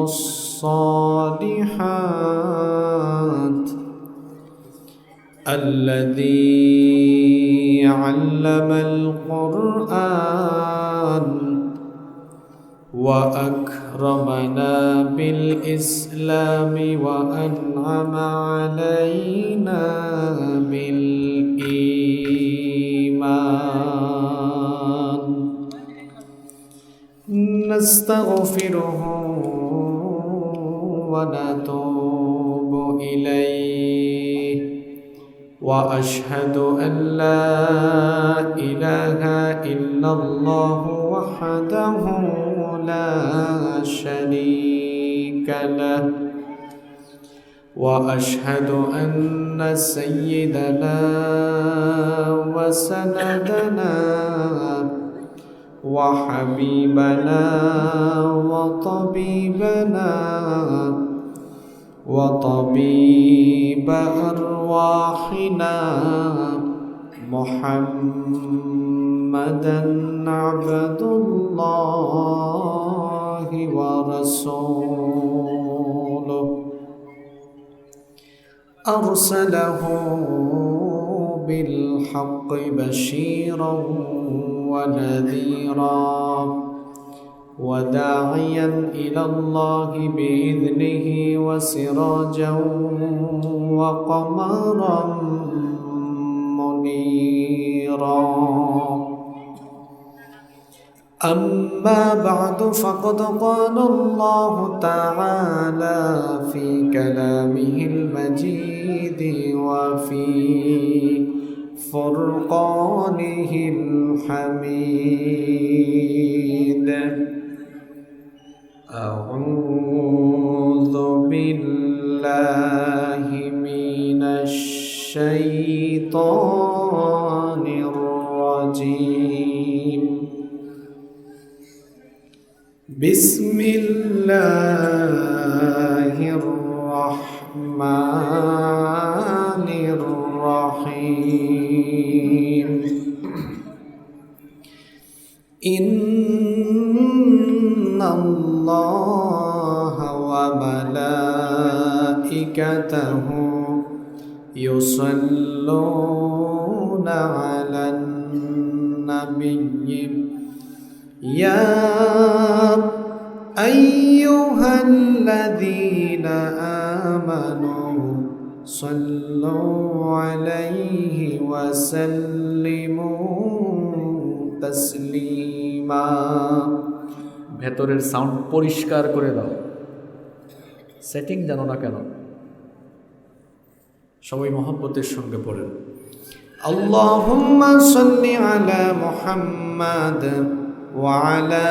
الصالحات الذي علم القرآن وأكرمنا بالإسلام وأنعم علينا بالإيمان نستغفره ونتوب إليه وأشهد أن لا إله إلا الله وحده لا شريك له وأشهد أن سيدنا وسندنا وحبيبنا وطبيب أرواحنا محمدا عبد الله ورسوله أرسله بالحق بشيرا ونذيرا وداعيا إلى الله بإذنه وسراجا وقمرا منيرا أما بعد فقد قال الله تعالى في كلامه المجيد وفي فرقانه الحميد أعوذ بالله من الشيطان الرجيم بسم الله الرحمن الرحيم إن الله وملائكته يصلون على النبي يا أيها الذين آمنوا صلوا عليه وسلموا تسليما ভেতরের সাউন্ড পরিষ্কার করে দাও, সেটিং জানো না কেন? সবাই মহব্বতের সঙ্গে পড়েন আল্লাহুম্মা সাল্লি আলা মুহাম্মাদ ওয়া আলা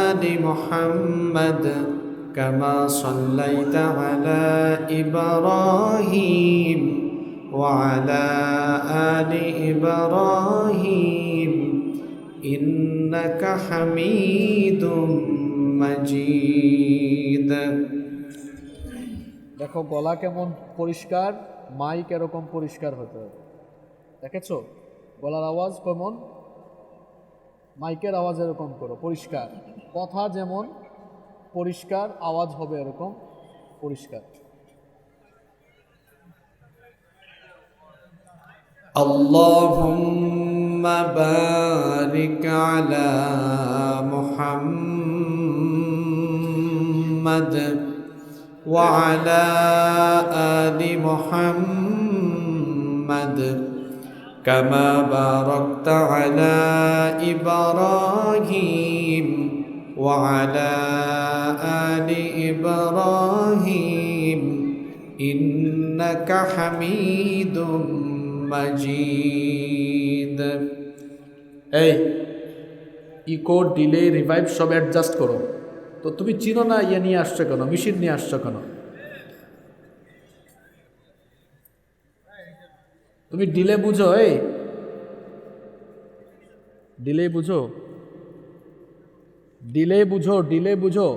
আলি মুহাম্মাদ কামা সাল্লাইতা আলা ইব্রাহিম ওয়া আলা আলি ইব্রাহিম ইন্নাকা হামিদুম মাজিদ। দেখো গলা কেমন পরিষ্কার, মাইক এরকম পরিষ্কার হতে হবে। দেখেছো গলার আওয়াজ কেমন, মাইকের আওয়াজ এরকম করো পরিষ্কার। কথা যেমন পরিষ্কার, আওয়াজ হবে এরকম পরিষ্কার। আল্লাহুম্মা বারিক আলা মুহাম্মাদ ওয়া আলা আলি মুহাম্মাদ কামা বারাকতা আলা ইব্রাহিম ওয়া আলা আলি ইব্রাহিম ইন্নাকা হামিদুম মাজিদ। এই ইকো, ডিলে, রিভাইভ সব অ্যাডজাস্ট করো। তো তুমি চিনো না ইয়ে নিয়ে আসছো কেন, মেশিন নিয়ে আসছো কেন? তুমি ডিলে বুঝো, এই ডিলে বুঝো, ডিলে বুঝো, ডিলে বুঝো,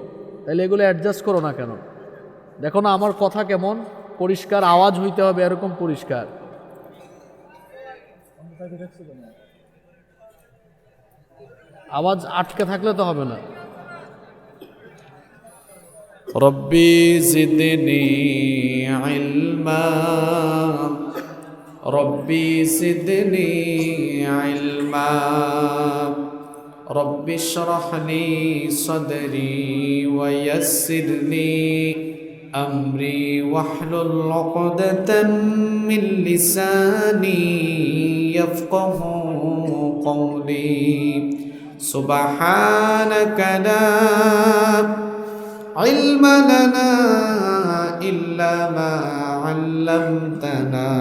তাহলে এগুলো অ্যাডজাস্ট করো না কেন? দেখো না আমার কথা কেমন পরিষ্কার, আওয়াজ হইতে হবে এরকম পরিষ্কার। আওয়াজ আটকে থাকলে তো হবে না। ربي زدني علما ربي زدني علما رب اشرح لي صدري ويسر لي أمري واحلل عقدة من لساني يفقه قولي سبحانك لا علم لنا إلا ما علمتنا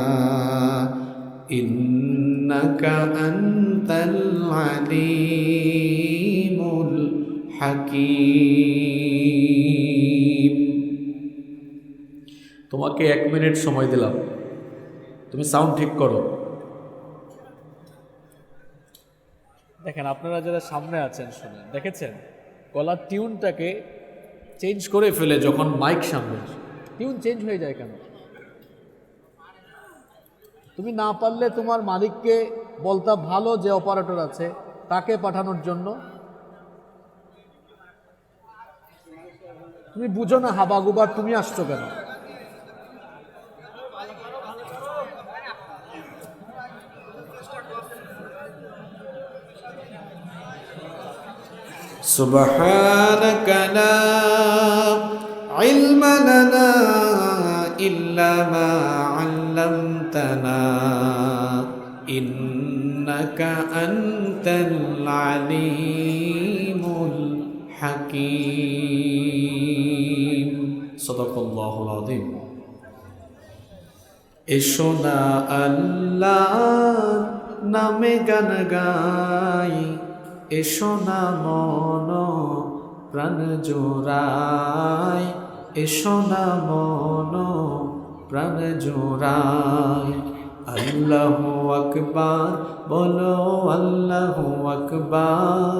إنك أنت العليم الحكيم তোমাকে 1 মিনিট সময় দিলাম, তুমি সাউন্ড ঠিক করো। দেখেন আপনারা যারা সামনে আছেন শুনেন, দেখেছেন গলার টিউনটাকে চেঞ্জ করে ফেলে যখন মাইক সামনে, টিউন চেঞ্জ হয়ে যায় কেন? তুমি না পারলে তোমার মালিককে বলতা ভালো, যে অপারেটর আছে তাকে পাঠানোর জন্য। তুমি বুঝো না হাবাগুবার, তুমি আসছো কেন? سبحانك لا علم لنا إلا ما علمتنا إنك أنت العليم الحكيم صدق الله العظيم এসো না আল্লাহর নামে গান গাই, এসো না মন প্রাণ জোড়াই, এসো না মন প্রাণ জোড়াই। আল্লাহু আকবার বলো, আল্লাহু আকবার,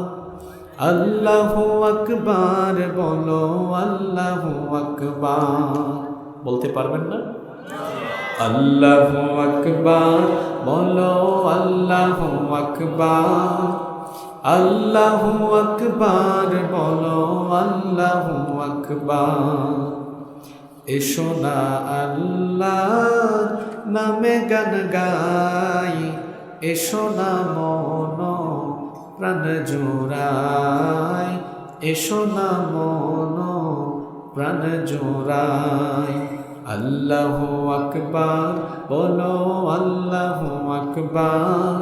আল্লাহু আকবার বলো, আল্লাহু আকবার। বলতে পারবেন না? আল্লাহু আকবার বলো, আল্লাহু আকবার, আল্লাহু আকবার বলো, আল্লাহু আকবার। এসো না আল্লাহর নামে গান গাই, এসো না মন প্রাণ জোড়াই, এসো না মন প্রাণ জোড়াই। আল্লাহু আকবার বলো, আল্লাহু আকবার,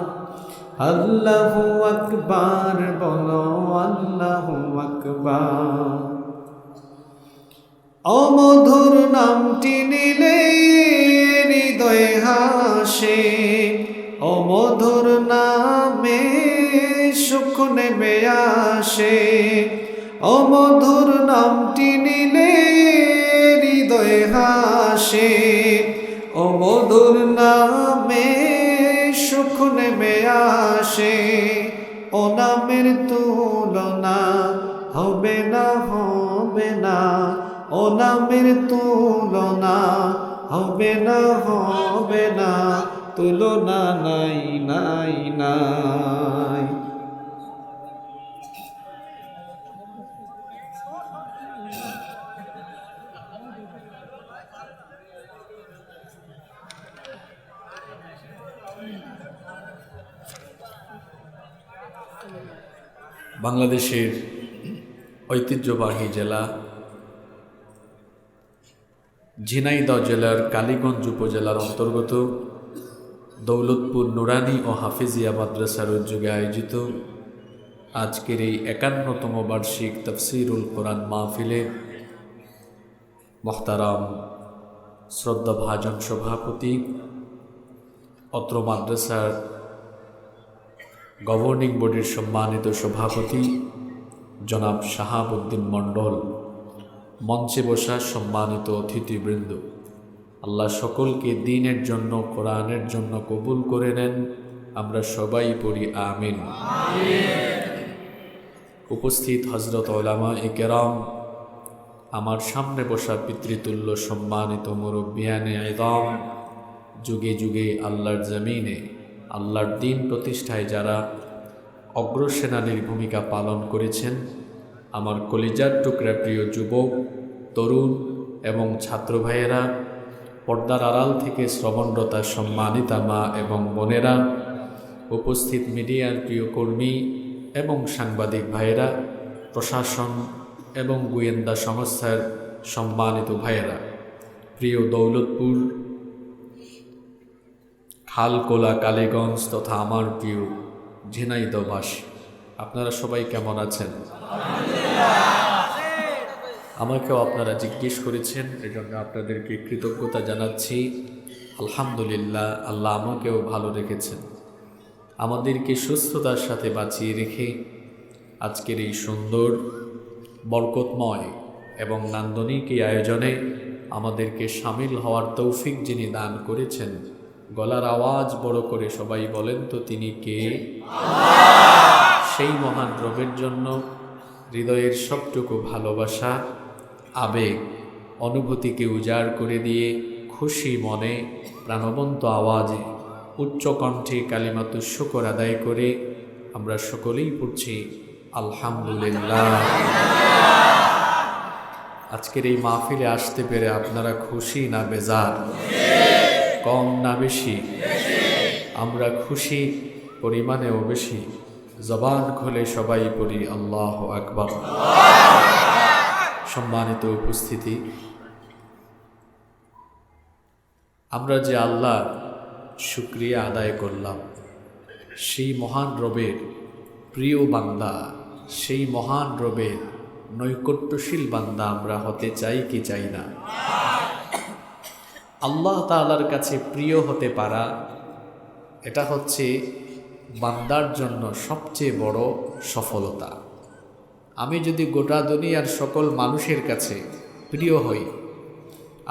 আল্লাহু আকবার বলো, আল্লাহু আকবার। অমধুর নামটি নিলে হৃদয় হাসে, অমধুর নামে সুখ নেমে আসে, অমধুর নামটি নিলে হৃদয় হাসে, অমধুর নামে সুখ নেমে আসে। ও নামের তুলনা হবে না, হবে না, ও নামের তুলনা হবে না, হবে না, তুলনা নাই, নাই, নাই। বাংলাদেশের ঐতিহ্যবাহী জেলা ঝিনাইদহ জেলার কালীগঞ্জ উপজেলার অন্তর্গত দৌলতপুর নুরানি ও হাফিজিয়া মাদ্রাসার উদ্যোগে আয়োজিত আজকের এই ৫১তম বার্ষিক তাফসীরুল কোরআন মাহফিলে মোহতারাম শ্রদ্ধাভাজন সভাপতি, অত্র মাদ্রাসার গভর্নিং বডির সম্মানিত সভাপতি জনাব শাহাবুদ্দিন মণ্ডল, মঞ্চে বসা সম্মানিত অতিথিবৃন্দ, আল্লাহ সকলকে দ্বীনের জন্য, কোরআনের জন্য কবুল করে নেন। আমরা সবাই পড়ি আমিন। উপস্থিত হযরত উলামায়ে কেরাম, আমার সামনে বসা পিতৃতুল্য সম্মানিত মুরব্বিয়ানে ইযাম, যুগে যুগে আল্লাহর জমিনে আল্লাহর দ্বীন প্রতিষ্ঠায় যারা অগ্রসেনানীর ভূমিকা পালন করেছেন, আমার কলিজার টুকরা প্রিয় যুবক তরুণ এবং ছাত্র ভাইয়েরা, পর্দার আড়াল থেকে শ্রবণরতা সম্মানিতা মা এবং বোনেরা, উপস্থিত মিডিয়ার প্রিয় কর্মী এবং সাংবাদিক ভাইয়েরা, প্রশাসন এবং গোয়েন্দা সংস্থার সম্মানিত ভাইয়েরা, প্রিয় দৌলতপুর, খালকোলা, কালীগঞ্জ তথা আমার প্রিয় ঝিনাইদহবাসী, আপনারা সবাই কেমন আছেন? আমাকেও আপনারা জিজ্ঞেস করেছেন, এজন্য আপনাদেরকে কৃতজ্ঞতা জানাচ্ছি। আলহামদুলিল্লাহ, আল্লাহ আমাকেও ভালো রেখেছেন, আমাদেরকে সুস্থতার সাথে বাঁচিয়ে রেখে আজকের এই সুন্দর, বরকতময় এবং নান্দনিক এই আয়োজনে আমাদেরকে সামিল হওয়ার তৌফিক যিনি দান করেছেন, গলার আওয়াজ বড় করে সবাই বলেন তো তিনি কে? সেই মহান রবের জন্য হৃদয়ের সবটুকু ভালোবাসা, আবেগ, অনুভূতিকে উজাড় করে দিয়ে খুশি মনে প্রাণবন্ত আওয়াজে উচ্চ কণ্ঠে কালিমাতুশ শুকর আদায় করে আমরা সকলেই পড়ছি আলহামদুলিল্লাহ। আজকের এই মাহফিলে আসতে পেরে আপনারা খুশি না বেজার? কম না বেশি? আমরা খুশি পরিমাণেও বেশি। জবান খুলে সবাই পড়ি আল্লাহু আকবার। সম্মানিত উপস্থিতি, আমরা যে আল্লাহ শুকরিয়া আদায় করলাম, সেই মহান রবের প্রিয় বান্দা, সেই মহান রবের নৈকট্যশীল বান্দা আমরা হতে চাই কি চাই না? আল্লাহ তাআলার কাছে প্রিয় হতে পারা, এটা হচ্ছে বান্দার জন্য সবচেয়ে বড় সফলতা। আমি যদি গোটা দুনিয়ার সকল মানুষের কাছে প্রিয় হই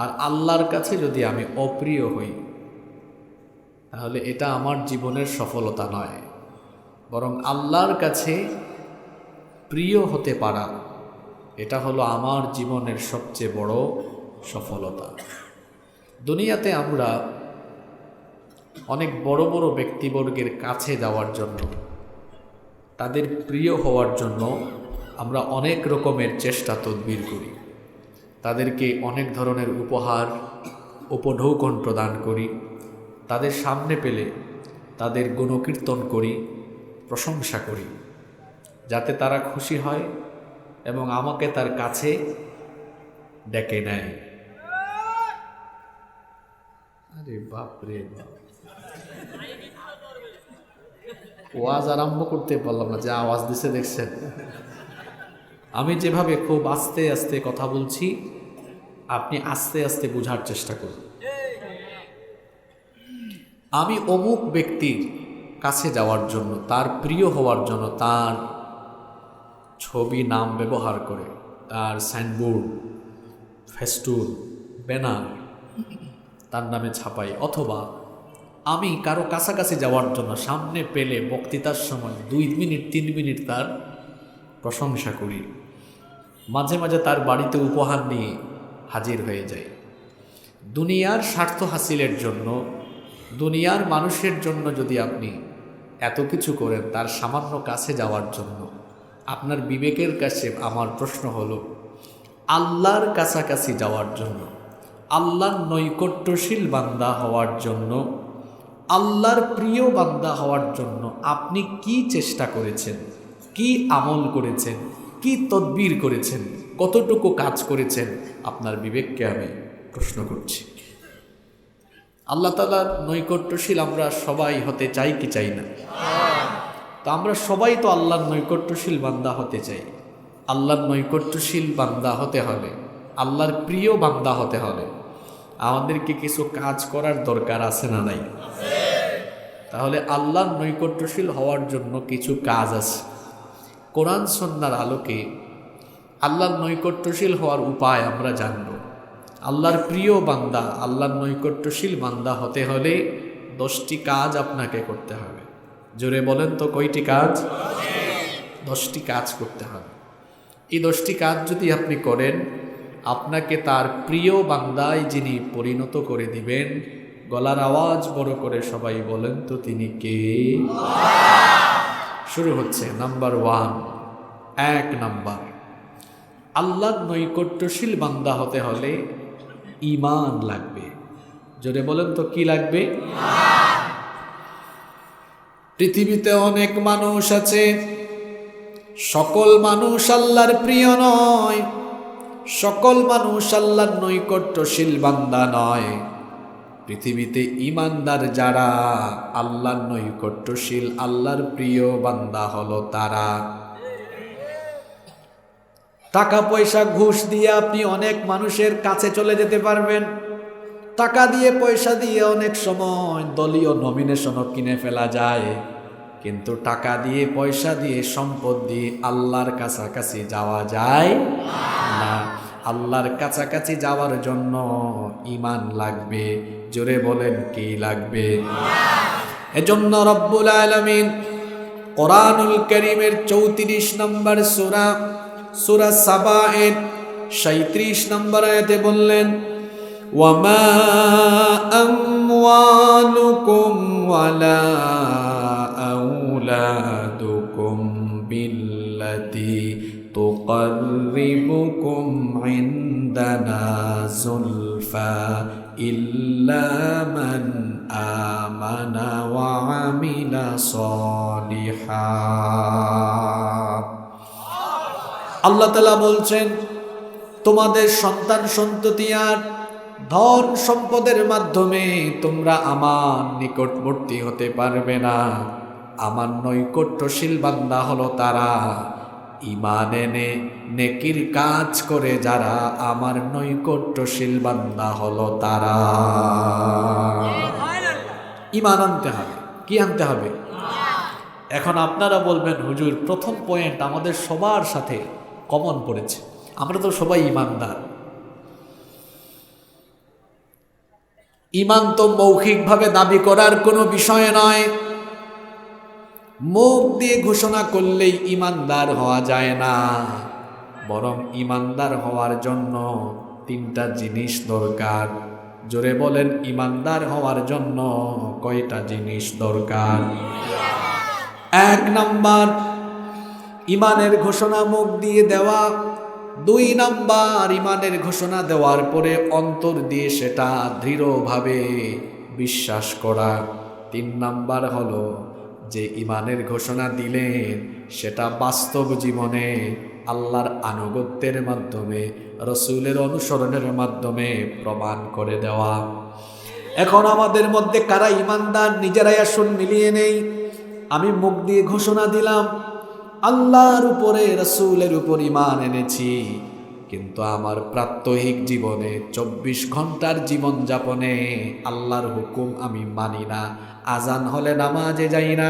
আর আল্লাহর কাছে যদি আমি অপ্রিয় হই, তাহলে এটা আমার জীবনের সফলতা নয়, বরং আল্লাহর কাছে প্রিয় হতে পারা, এটা হলো আমার জীবনের সবচেয়ে বড় সফলতা। দুনিয়াতে আমরা অনেক বড় বড় ব্যক্তিবর্গের কাছে যাওয়ার জন্য, তাদের প্রিয় হওয়ার জন্য আমরা অনেক রকমের চেষ্টা তদবির করি, তাদেরকে অনেক ধরনের উপহার, উপঢৌকন প্রদান করি, তাদের সামনে পেলে তাদের গুণকীর্তন করি, প্রশংসা করি, যাতে তারা খুশি হয় এবং আমাকে তার কাছে ডেকে নেয়। আরে বাপরে বাপ, ওয়াজ আরম্ভ করতে পারলাম না, যে আওয়াজ দিছে দেখছেন। আমি যেভাবে খুব আস্তে আস্তে কথা বলছি, আপনি আস্তে আস্তে বোঝার চেষ্টা করুন। আমি অমুক ব্যক্তির কাছে যাওয়ার জন্য, তার প্রিয় হওয়ার জন্য তার ছবি, নাম ব্যবহার করে তার সাইনবোর্ড, ফেস্টুন, ব্যানার তার নামে ছাপাই, অথবা আমি কারো কাছাকাছি যাওয়ার জন্য সামনে পেলে বক্তৃতার সময় 2 মিনিট 3 মিনিট তার প্রশংসা করি, মাঝে মাঝে তার বাড়িতে উপহার নিয়ে হাজির হয়ে যাই। দুনিয়ার স্বার্থ হাসিলের জন্য, দুনিয়ার মানুষের জন্য যদি আপনি এত কিছু করেন, তার সামান্য কাছে যাওয়ার জন্য, আপনার বিবেকের কাছে আমার প্রশ্ন হলো, আল্লাহর কাছাকাছি যাওয়ার জন্য, আল্লাহর নৈকট্যশীল বান্দা হওয়ার জন্য, আল্লাহর প্রিয় বান্দা হওয়ার জন্য আপনি কি চেষ্টা করেছেন, কি আমল করেছেন, কি তদবির করেছেন, কতটুকু কাজ করেছেন? আপনার বিবেককে আমি প্রশ্ন করছি। আল্লাহ তাআলার নৈকট্যশীল আমরা সবাই হতে চাই কি চাই না? তো আমরা সবাই তো আল্লাহর নৈকট্যশীল বান্দা হতে চাই। আল্লাহর নৈকট্যশীল বান্দা হতে হলে, আল্লাহর প্রিয় বান্দা হতে হলে আমাদেরকে কিছু কাজ করার দরকার আছে না নাই? তাহলে আল্লাহর নৈকট্যশীল হওয়ার জন্য কিছু কাজ আছে। কোরআন সুন্নাহর আলোকে আল্লাহর নৈকট্যশীল হওয়ার উপায় আমরা জানব। আল্লাহর প্রিয় বান্দা, আল্লাহর নৈকট্যশীল বান্দা হতে হলে 10টি কাজ আপনাকে করতে হবে। জোরে বলেন তো, কয়টি কাজ? 10টি কাজ করতে হবে। এই 10টি কাজ যদি আপনি করেন, আপনাকে তার প্রিয় বান্দায় যিনি পরিণত করে দিবেন। গলার আওয়াজ বড় করে সবাই বলেন তো তিনি কে? শুরু হচ্ছে নাম্বার 1। 1 নাম্বার, আল্লাহর নৈকট্যশীল বান্দা হতে হলে ঈমান লাগবে। জোরে বলেন তো কি লাগবে? পৃথিবীতে অনেক মানুষ আছে, সকল মানুষ আল্লাহর প্রিয় নয়, সকল মানুষ আল্লাহর নৈকট্যশীল বান্দা নয়। পৃথিবীতে ঈমানদার যারা, আল্লাহর নৈকট্যশীল, আল্লাহর প্রিয় বান্দা হলো তারা। টাকা পয়সা ঘুষ দিয়ে আপনি অনেক মানুষের কাছে চলে যেতে পারবেন। টাকা দিয়ে পয়সা দিয়ে অনেক সময় দলীয় নমিনেশনও কিনে ফেলা যায়, কিন্তু টাকা দিয়ে পয়সা দিয়ে সম্পদ দিয়ে আল্লাহর কাছাকাছি যাওয়া যায় না। আল্লাহর কাছাকাছি যাওয়ার জন্য ঈমান লাগবে। জোরে বলেন কি লাগবে? এজন্য রব্বুল আলামিন কোরআনুল কারীমের 34 নম্বর সূরা, সূরা সাবা এর 37 নম্বর আয়াতে বললেন, ওয়ামা আমওয়ালুকুম ওয়ালা আওলাদুকুম বিল্লাতি তুকাররিবুকুম ইনদানা যুলফা ইল্লা মান আমানা ওয়া আমিলা সলিহাত। আল্লাহ তাআলা বলছেন, তোমাদের সন্তান সন্ততি আর ধন সম্পদের মাধ্যমে তোমরা আমার নিকটবর্তী হতে পারবে না। আমার নৈকট্যশীল বান্দা হলো তারা, ঈমান এনে নেকির কাজ করে যারা আমার নৈকট্যশীল বান্দা হলো তারা। ঈমান আনতে হবে। কি আনতে হবে? এখন আপনারা বলবেন, হুজুর প্রথম পয়েন্ট আমাদের সবার সাথে কমন পড়েছে, আমরা তো সবাই ঈমানদার। ঈমান তো মৌখিকভাবে দাবি করার কোনো বিষয় নয়। মুখ দিয়ে ঘোষণা করলেই ঈমানদার হওয়া যায় না, বরং ঈমানদার হওয়ার জন্য 3টা জিনিস দরকার। জোরে বলেন, ঈমানদার হওয়ার জন্য কয়টা জিনিস দরকার? 1 নাম্বার, ঈমানের ঘোষণা মুখ দিয়ে দেওয়া। 2 নাম্বার, ঈমানের ঘোষণা দেওয়ার পরে অন্তর দিয়ে সেটা দৃঢ়ভাবে বিশ্বাস করা। 3 নাম্বার হলো যে ঈমানের ঘোষণা দিলেন সেটা বাস্তব জীবনে আল্লাহর আনুগত্যের মাধ্যমে, রসূলের অনুসরণের মাধ্যমে প্রমাণ করে দেওয়া। এখন আমাদের মধ্যে কারা ঈমানদার নিজেরাই আসুন মিলিয়ে নেই। আমি মুখ দিয়ে ঘোষণা দিলাম আল্লাহর উপরে, রসূলের উপর ঈমান এনেছি, কিন্তু আমার প্রাত্যহিক জীবনে 24 ঘন্টার জীবন যাপনে আল্লাহর হুকুম আমি মানি না। আজান হলে নামাজে যাই না।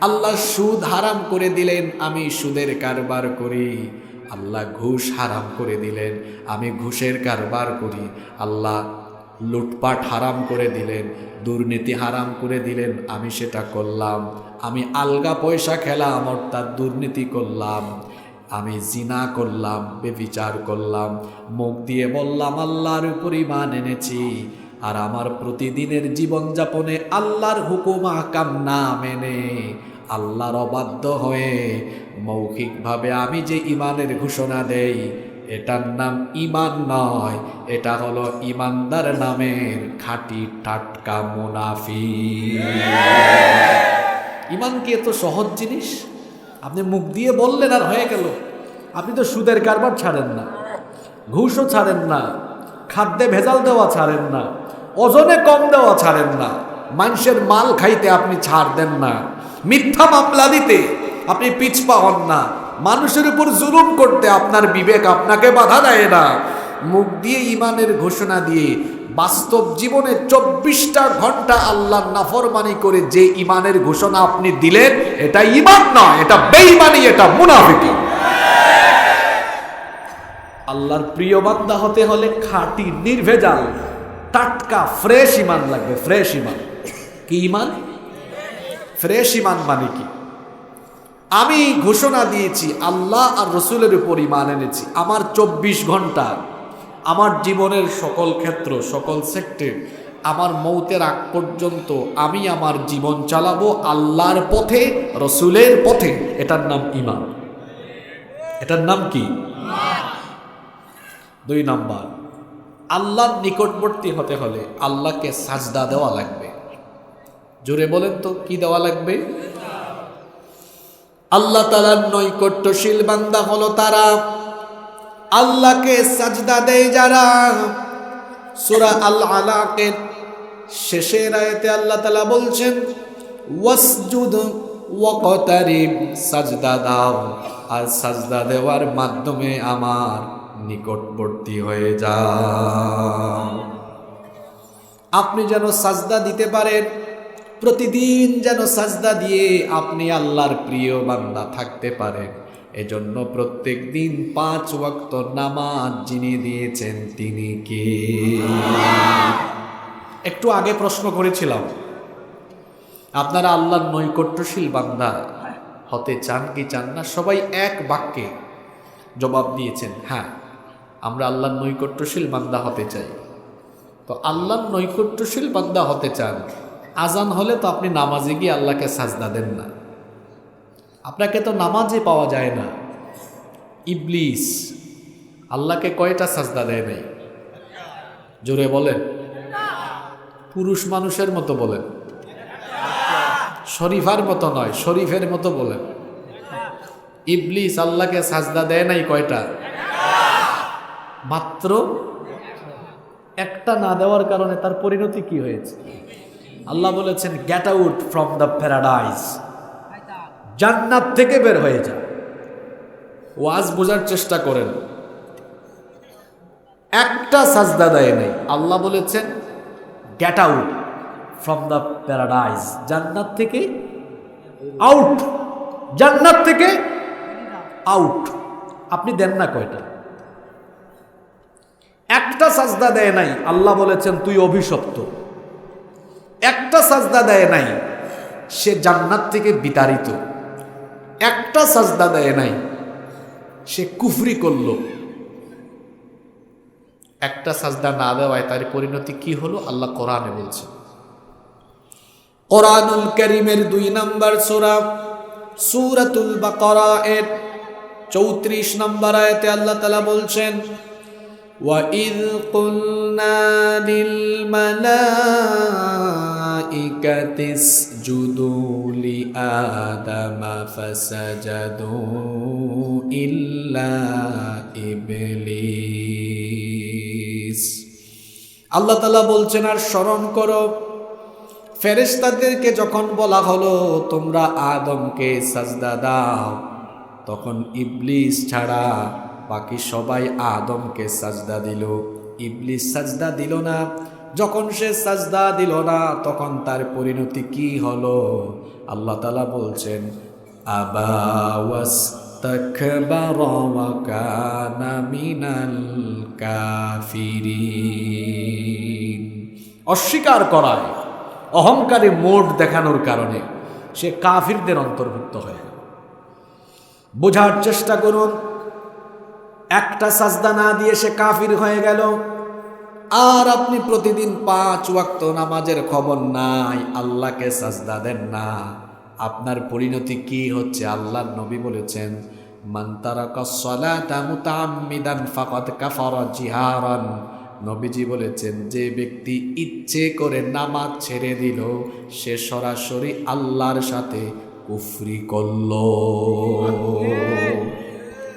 আল্লাহ সুদ হারাম করে দিলেন, আমি সুদের কারবার করি। আল্লাহ ঘুষ হারাম করে দিলেন, আমি ঘুষের কারবার করি। আল্লাহ লুটপাট হারাম করে দিলেন, দুর্নীতি হারাম করে দিলেন, আমি সেটা করলাম। আমি আলগা পয়সা খেলাম অর্থাৎ দুর্নীতি করলাম। আমি জিনা করলাম, বেবিচার করলাম। মুখ দিয়ে বললাম আল্লাহর উপর ঈমান এনেছি, আর আমার প্রতিদিনের জীবনযাপনে আল্লাহর হুকুম আহকাম না মেনে, আল্লাহর অবাধ্য হয়ে মৌখিকভাবে আমি যে ঈমানের ঘোষণা দেই, এটার নাম ঈমান নয়, এটা হলো ঈমানদার নামের খাঁটি টাটকা মুনাফিক। ঈমান কি এত সহজ জিনিস? আপনি মুখ দিয়ে বললেন আর হয়ে গেল। আপনি তো সুদের কারবার ছাড়েন না, ঘুষও ছাড়েন না, খাদ্যে ভেজাল দেওয়া ছাড়েন না, ওজনে কম দেওয়া ছাড়েন না, মানুষের মাল খাইতে আপনি ছাড় দেন না, মিথ্যা মামলা দিতে আপনি পিছপা হন না, মানুষের উপর জুলুম করতে আপনার বিবেক আপনাকে বাধা দেয় না। মুখ দিয়ে ঈমানের ঘোষণা দিয়ে বাস্তব জীবনে 24টা ঘন্টা আল্লাহর নাফরমানি করে যে ঈমানের ঘোষণা আপনি দিলেন, এটা ঈমান নয়, এটা বেঈমানি, এটা মুনাফিকি। আল্লাহর প্রিয় বান্দা হতে হলে খাঁটি নির্ভেজাল টাটকা ফ্রেশ ঈমান লাগবে। ফ্রেশ ঈমান কি? ঈমান ফ্রেশ ঈমান মানে কি? আমি ঘোষণা দিয়েছি আল্লাহ আর রসূলের উপর ঈমান এনেছি, আমার 24 ঘন্টা, আমার জীবনের সকল ক্ষেত্র, সকল সেক্টর, আমার মৌতের আগ পর্যন্ত আমি আমার জীবন চালাবো আল্লাহর পথে, রসূলের পথে। এটার নাম ঈমান। এটার নাম কি? দুই নাম্বার, আল্লাহর নিকটবর্তী হতে হলে আল্লাহকে সাজদা দেওয়া লাগবে। জোরে বলেন তো, কি দেওয়া লাগবে? আল্লাহ তাআলার নৈকট্যশীল বান্দা হলো তারা, আল্লাহকে সাজদা দেয় যারা। সূরা আল আলাকের শেষের আয়াতে আল্লাহ তাআলা বলছেন, ওয়াসজুদ ওয়াকতারিব, সাজদা দাও আর সাজদা দেওয়ার মাধ্যমে আমার নিকটবর্তী হয়ে যাও। আপনি যেন সাজদা দিতে পারেন, প্রতিদিন যেন সাজদা দিয়ে আপনি আল্লাহর প্রিয় বান্দা থাকতে পারেন। এজন্য প্রত্যেক দিন 5 ওয়াক্ত নামাজ যিনি দিয়েছেন তিনি কে? একটু আগে প্রশ্ন করেছিলাম, আপনারা আল্লাহর নৈকট্যশীল বান্দা হতে চান কি চান না? সবাই এক বাক্যে জবাব দিয়েছেন, হ্যাঁ আমরা আল্লাহর নৈকট্যশীল বান্দা হতে চাই। তো আল্লাহর নৈকট্যশীল বান্দা হতে চান, আজান হলে তো আপনি নামাজে গিয়ে আল্লাহকে সাজদা দেন না, আপনাকে তো নামাজে পাওয়া যায় না। ইবলিস আল্লাহকে কয়টা সাজদা দেয় নাই? জোরে বলেন, পুরুষ মানুষের মতো বলেন, শরীফার মতো নয়, শরীফের মতো বলেন। ইবলিস আল্লাহকে সাজদা দেয় নাই কয়টা? মাত্র একটা। না দেওয়ার কারণে তার পরিণতি কি হয়েছে? আল্লাহ বলেছেন, get out from the paradise, জান্নাত থেকে বের হয়ে যা। ওয়াজ বোঝার চেষ্টা করেন, একটা সাজদা দেয় নাই। আল্লাহ বলেছেন get out from the paradise, জান্নাত থেকে আউট, জান্নাত থেকে আউট। আপনি দেন না কয়টা? একটা সাজদা দেয় নাই, আল্লাহ বলেছেন তুই অভিশপ্ত। একটা সাজদা দেয় নাই, সে জান্নাত থেকে বিতাড়িত। একটা সাজদা দেয় নাই, সে কুফরি করল। একটা সাজদা না দেওয়ায় তার পরিণতি কি হলো আল্লাহ কোরআনে বলছেন। কোরআনুল কারীমের 2 নম্বর সূরা সূরাতুল বাকারা এর 34 নম্বর আয়াতে আল্লাহ তাআলা বলছেন, وَإِذْ قُلْنَا لِلْمَلَائِكَةِ اسْجُدُوا لِآدَمَ فَسَجَدُوا إِلَّا إِبْلِيسَ। আল্লাহ তাআলা বলছেন, আর স্মরণ করো ফেরেশতাদেরকে যখন বলা হলো তোমরা আদমকে সাজদা দাও, তখন ইবলিস ছাড়া বাকি সবাই আদমকে সাজদা দিল, ইবলিস সাজদা দিল না। যখন সে সাজদা দিল না, তখন তার পরিণতি কি হলো? আল্লাহ তাআলা বলছেন, আবা ওয়াস্তাকবারা ওয়া কানা মিনাল কাফিরিন। অস্বীকার করায়, অহংকারে মোট দেখানোর কারণে সে কাফিরদের অন্তর্ভুক্ত হয়ে গেল। বোঝার চেষ্টা করুন, একটা সাজদা না দিয়ে সে কাফির হয়ে গেল, আর আপনি প্রতিদিন 5 ওয়াক্ত নামাজের খবর নাই, আল্লাহকে সাজদা দেন না। আপনার পরিণতি কি হচ্ছে? আল্লাহর নবী বলেছেন, মান তারাকা সলাতা মুতাআম্মিদান ফাকাদ কাফারা জিহারান। নবীজি বলেছেন, যে ব্যক্তি ইচ্ছে করে নামাজ ছেড়ে দিল, সে সরাসরি আল্লাহর সাথে কুফরি করল।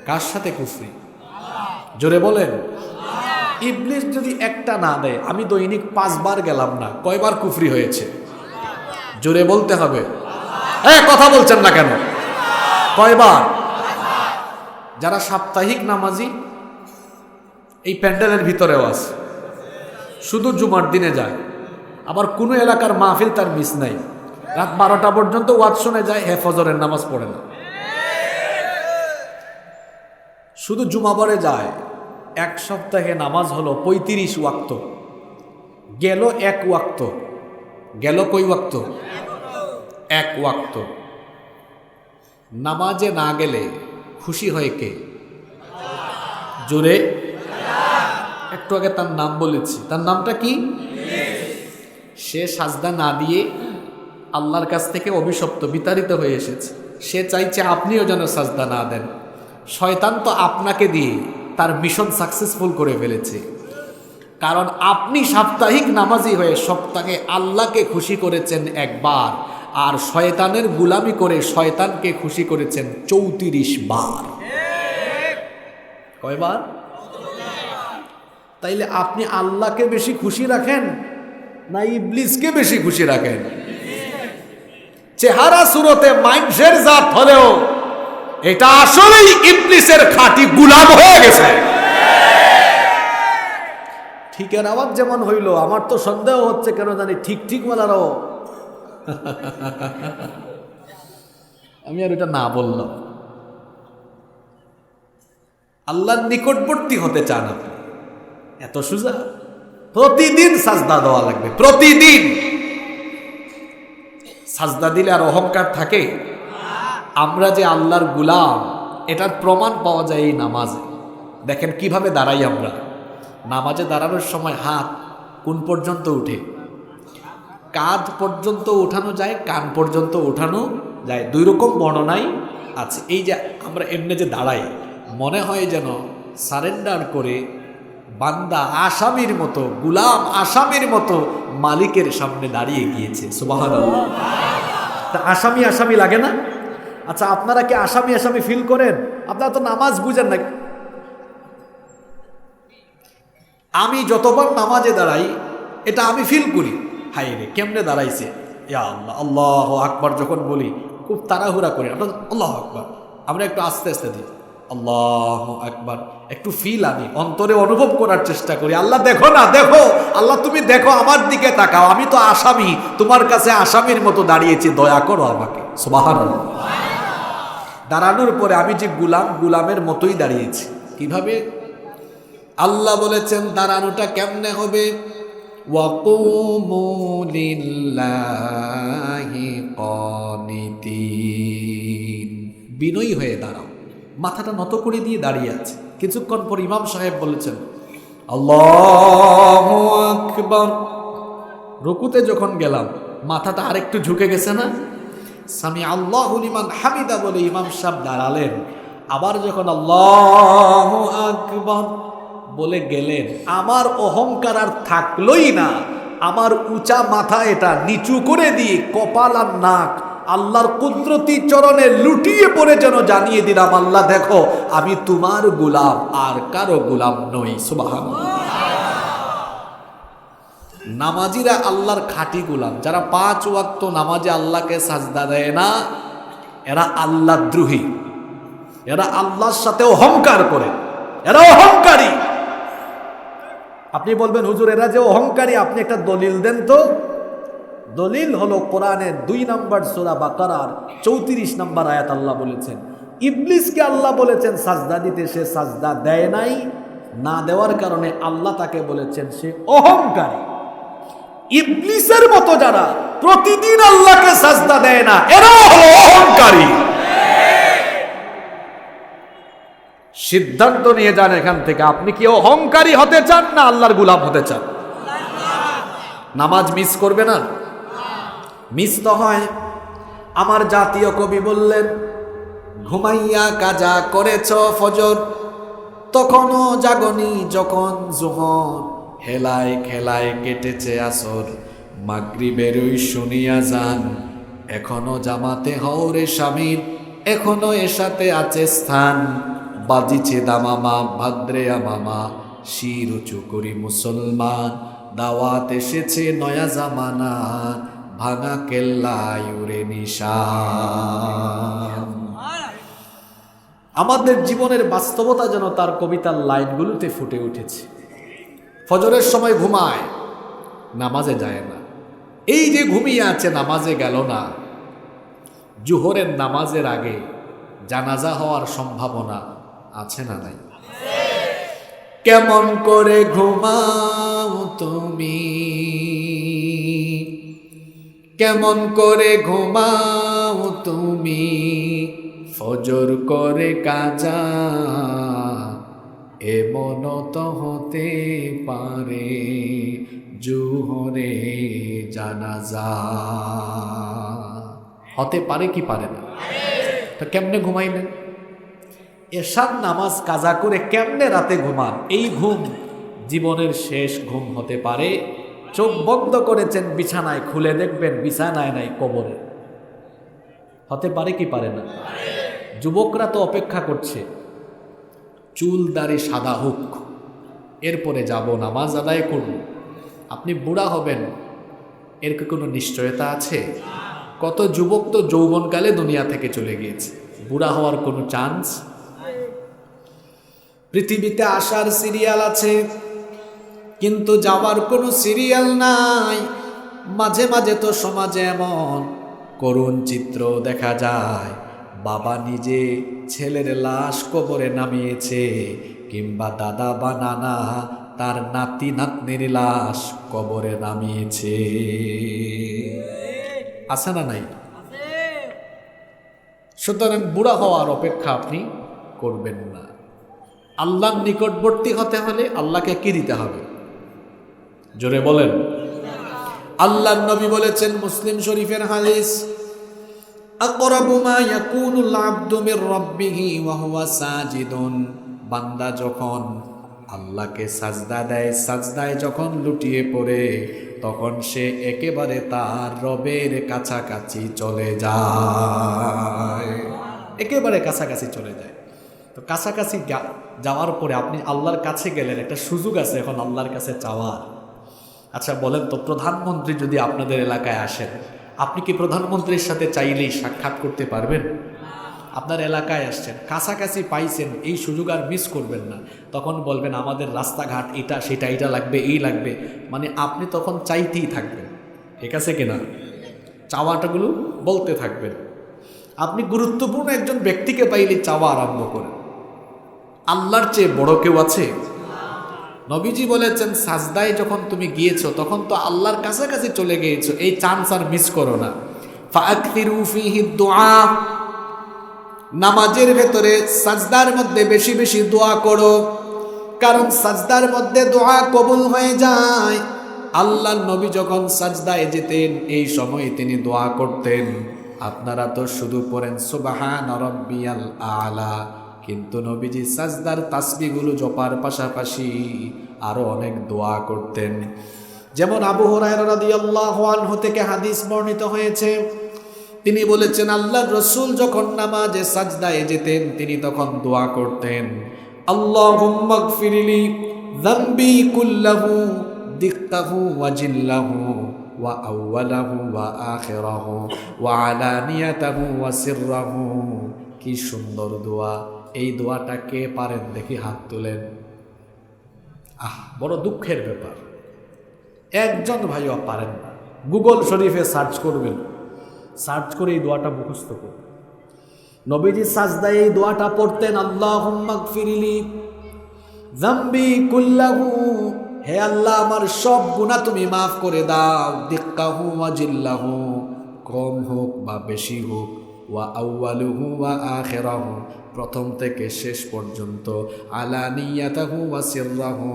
কার সাথে কুফরি? জোরে বলেন। ইবলিস যদি একটা না দেয়, আমি দৈনিক 5 বার গেলাম না, কয়বার কুফরি হয়েছে? জোরে বলতে হবে। কথা বলছেন না কেন? কয়বার? যারা সাপ্তাহিক নামাজি এই প্যান্ডেলের ভিতরেও আছে, শুধু জুমার দিনে যায়, আবার কোনো এলাকার মাহফিল তার মিস নাই, রাত 12টা পর্যন্ত ওয়াজ শুনে যায়, ফজরের নামাজ পড়ে না, শুধু জুমাবারে যায়। 1 সপ্তাহে নামাজ হলো 35 ওয়াক্ত, গেল 1 ওয়াক্ত। গেল কই ওয়াক্ত? 1 ওয়াক্ত। নামাজে না গেলে খুশি হয় কে? জোরে। একটু আগে তার নাম বলেছি, তার নামটা কি? সে সাজদা না দিয়ে আল্লাহর কাছ থেকে অভিশপ্ত, বিতাড়িত হয়ে এসেছে। সে চাইছে আপনিও যেন সাজদা না দেন। শয়তান তো আপনাকে দিয়ে তার মিশন সাকসেসফুল করে ফেলেছে। কারণ আপনি সাপ্তাহিক নামাজি হয়ে সপ্তাহে আল্লাহকে খুশি করেছেন একবার, আর শয়তানের গুলামি করে শয়তানকে খুশি করেছেন 34 বার। কয়বার? তাইলে আপনি আল্লাহকে বেশি খুশি রাখেন না ইবলিসকে বেশি খুশি রাখেন? চেহারা সুরতে মাইন্ডসের জাত হলেও এটা আসলেই ইবলিসের খাঁটি গুলাম হয়ে গেছে। ঠিকের আওয়াজ যেমন হইল, আমার তো সন্দেহ হচ্ছে কেন জানি ঠিক ঠিক বলারও আমি আর এটা না বললাম। আল্লাহর নিকটবর্তী হতে চান আপনি, এত সোজা? প্রতিদিন সাজদা দেওয়া লাগবে, প্রতিদিন। সাজদা দিলে আর অহংকার থাকে? আমরা যে আল্লাহর গুলাম এটার প্রমাণ পাওয়া যায় এই নামাজে। দেখেন কিভাবে দাঁড়াই আমরা। নামাজে দাঁড়ানোর সময় হাত কোন পর্যন্ত উঠে? কাঁধ পর্যন্ত উঠানো যায়, কান পর্যন্ত উঠানো যায়। দুই রকম বর্ণনাই আছে। এই যে আমরা এমনি যে দাঁড়াই, মনে হয় যেন সারেন্ডার করে বান্দা আসামির মতো, গুলাম আসামির মতো মালিকের সামনে দাঁড়িয়ে গিয়েছে। সুবহানাল্লাহ। তা আসামি আসামি লাগে না? আচ্ছা, আপনারা কি আসামি আসামি ফিল করেন? আপনারা তো নামাজ বুঝেন না। আমি যতবার নামাজে দাঁড়াই এটা আমি ফিল করি, হাই রে কেমনে দাঁড়াইছে, ইয়া আল্লাহ, আল্লাহু আকবার যখন বলি খুব তাড়াহুড়া করি। আপনার আল্লাহু আকবার, আমরা একটু আস্তে আস্তে দিই, আল্লাহু আকবার, একটু ফিল আনি, অন্তরে অনুভব করার চেষ্টা করি। আল্লাহ দেখো না, দেখো আল্লাহ, তুমি দেখো, আমার দিকে তাকাও, আমি তো আসামি, তোমার কাছে আসামির মতো দাঁড়িয়েছি, দয়া করো আমাকে। সুবহানাল্লাহ। দাঁড়ানোর পরে আমি যে গুলাম, গুলামের মতোই দাঁড়িয়েছি। কিভাবে? আল্লাহ বলেছেন দাঁড়ানোটা কেমনে হবে? ওয়াকুমু লিল্লাহি কানিতিন, বিনয়ী হয়ে দাঁড়াও, মাথাটা নত করে দিয়ে দাঁড়িয়ে আছে। কিছুক্ষণ পর ইমাম সাহেব বলেছেন আল্লাহু আকবার। রুকুতে যখন গেলাম মাথাটা আরেকটু ঝুঁকে গেছে না? সামি আল্লাহু লিমান হামিদা বলে ইমাম সাহেব দাঁড়ালেন। আবার যখন আল্লাহু আকবার বলে গেলেন, আমার অহংকার আর থাকলোই না। আমার উঁচা মাথা এটা নিচু করে দিয়ে কপাল আর নাক আল্লাহর কুদরতি চরণে লুটিয়ে পড়ে যেন জানিয়ে দিলাম, আল্লাহ দেখো আমি তোমার গোলাম, আর কারো গোলাম নই। সুবহানাল্লাহ। নামাজিরা আল্লাহর খাঁটি গোলাম। যারা 5 ওয়াক্ত নামাজে আল্লাহকে সাজদা দেয় না, এরা আল্লাহ দ্রোহী, এরা আল্লাহর সাথে অহংকার করে, এরা অহংকারী। আপনি বলবেন হুজুর এরা যে অহংকারী, আপনি একটা দলিল দেন তো। দলিল হলো কোরআনের 2 নম্বর সূরা বাকারার 34 নম্বর আয়াত। আল্লাহ বলেছেন ইবলিসকে আল্লাহ বলেছেন সাজদা দিতে, সে সাজদা দেয় নাই। না দেওয়ার কারণে আল্লাহ তাকে বলেছেন সে অহংকারী। ইবলিসের মতো যারা প্রতিদিন আল্লাহকে সাজদা দেয় না, এরা হলো অহংকারী। সিদ্ধান্ত নিয়ে যান এখান থেকে, আপনি কি অহংকারী হতে চান না আল্লাহর গোলাম হতে চান? নামাজ মিস করবে না? মিস তো হয়। আমার জাতীয় কবি বললেন, ঘুমাইয়া কাজা করেছ ফজর, তখনও জাগনি যখন জোহর, হেলায় খেলায় কেটেছে আসর, মাগরিবের ওই শুনিয়া যান, এখনো জামাতে হওরে শামিল, এখনো এসাতে আছে স্থান, বাজিছে দামামা ভাদ্রে আমামা, শির উঁচু করি মুসলমান, দাওয়াত এসেছে নয়া জামানা, ভাঙা কেল্লায় উড়ে নিশান। আমাদের জীবনের বাস্তবতা যেন তার কবিতার লাইনগুলোতে ফুটে উঠেছে। ফজরের সময় ঘুমায়, নামাজে যায় না। এই যে ঘুমিয়ে আছে, নামাজে গেল না, জোহরের নামাজের আগে জানাজা হওয়ার সম্ভাবনা আছে না নাই? কেমন করে ঘুমাও তুমি, কেমন করে ঘুমাও তুমি, ফজর করে কাজা, এমন তো হতে পারে জোহরে জানাজা। হতে পারে কি পারে না? তো কেমনে ঘুমাইলেন? এশার নামাজ কাজা করে কেমনে রাতে ঘুমান? এই ঘুম জীবনের শেষ ঘুম হতে পারে। চোখ বন্ধ করেছেন বিছানায়, খুলে দেখবেন বিছানায় নাই, কবরে। হতে পারে কি পারে না? যুবকরা তো অপেক্ষা করছে চুল দাড়ি সাদা হোক, এরপরে যাব নামাজ আদায় করব। আপনি বুড়া হবেন, এর কি কোনো নিশ্চয়তা আছে? কত যুবক তো যৌবনকালে দুনিয়া থেকে চলে গিয়েছে, বুড়া হওয়ার কোনো চান্স? পৃথিবীতে আসার সিরিয়াল আছে, কিন্তু যাওয়ার কোনো সিরিয়াল নাই। মাঝে মাঝে তো সমাজে এমন করুণ চিত্র দেখা যায়, বাবা নিজে ছেলের লাশ কবরে নামিয়েছে, কিংবা দাদা বা নানা তার নাতি নাতনির লাশ কবরে নামিয়েছে। আছে না নাই? সুতরাং বুড়া হওয়ার অপেক্ষা আপনি করবেন না। আল্লাহর নিকটবর্তী হতে হলে আল্লাহকে কি দিতে হবে? জোরে বলেন। আল্লাহর নবী বলেছেন, মুসলিম শরীফের হাদিস, আকরাবু মা ইয়াকুনুল আবদু মির রাব্বিহি ওয়া হুয়া সাজিদুন। বান্দা যখন আল্লাহকে সাজদা দেয়, সাজদায় যখন লুটিয়ে পড়ে, তখন সে একেবারে তার রবের কাছাকাছি চলে যায়, একেবারে কাছাকাছি চলে যায়। তো কাছাকাছি যাওয়ার পরে আপনি আল্লাহর কাছে গেলেন, একটা সুযোগ আছে এখন আল্লাহর কাছে চাওয়ার। আচ্ছা বলেন তো, প্রধানমন্ত্রী যদি আপনাদের এলাকায় আসেন, আপনি কি প্রধানমন্ত্রীর সাথে চাইলেই সাক্ষাৎ করতে পারবেন? আপনার এলাকায় আসছেন, কাছাকাছি পাইছেন, এই সুযোগ আর মিস করবেন না। তখন বলবেন আমাদের রাস্তাঘাট এটা সেটা, এটা লাগবে, এই লাগবে, মানে আপনি তখন চাইতেই থাকবেন। ঠিক আছে কিনা? চাওয়াটাগুলো বলতে থাকবেন। আপনি গুরুত্বপূর্ণ একজন ব্যক্তিকে পাইলে চাওয়া আরম্ভ করেন। আল্লাহর চেয়ে বড় কেউ আছে? নবীজি বলেছেন, সাজদায় যখন তুমি গিয়েছো তখন তো আল্লাহর কাছাকাছি চলে গিয়েছো, এই চান্স আর মিস করো না। ফাআকতিরু ফীহি দুআ, নামাজের ভেতরে সাজদার মধ্যে বেশি বেশি দোয়া করো, কারণ সাজদার মধ্যে দোয়া কবুল হয়ে যায়। আল্লাহর নবী যখন সাজদায় যেতেন, এই সময় তিনি দোয়া করতেন। আপনারা তো শুধু পড়েন সুবহান রাব্বিয়াল আলা, কিন্তু নবীজি সাজদার তাসবিহগুলো জপার পাশাপাশি আরো অনেক দোয়া করতেন। যেমন আবু হুরায়রা রাদিয়াল্লাহু আনহু থেকে হাদিস বর্ণিত হয়েছে, তিনি বলেছেন আল্লাহর রাসূল যখন নামাজে সাজদায় যেতেন, তিনি তখন দোয়া করতেন, আল্লাহুম্মা গফিরলি যামবি কুল্লাহু দিক্কাহু ওয়া জিল্লাহু ওয়া আউওয়ালাহু ওয়া আখিরাহু ওয়া আলানিয়াতাহু ওয়া সিররাহু। কি সুন্দর দোয়া! এই দোয়াটা কে পারেন দেখি হাত তোলেন। বড় দুঃখের ব্যাপার, একজন ভাইও পারেন না। গুগল শরীফে সার্চ করবেন, সার্চ করে এই দোয়াটা মুখস্থ করবেন। নবীজি সাজদায় এই দোয়াটা পড়তেন, আল্লাহুম্মা গফিরলি যামবি কুল্লাহু, হে আল্লাহ আমার সব গুনাহ তুমি মাফ করে দাও, দিক্কাহু ওয়া জিল্লাহু, কম হোক বা বেশি হোক, ওয়া আউয়ালুহু ওয়া আখিরাহু, প্রথম থেকে শেষ পর্যন্ত, আলানিয়াতাহু ওয়া সিররাহু,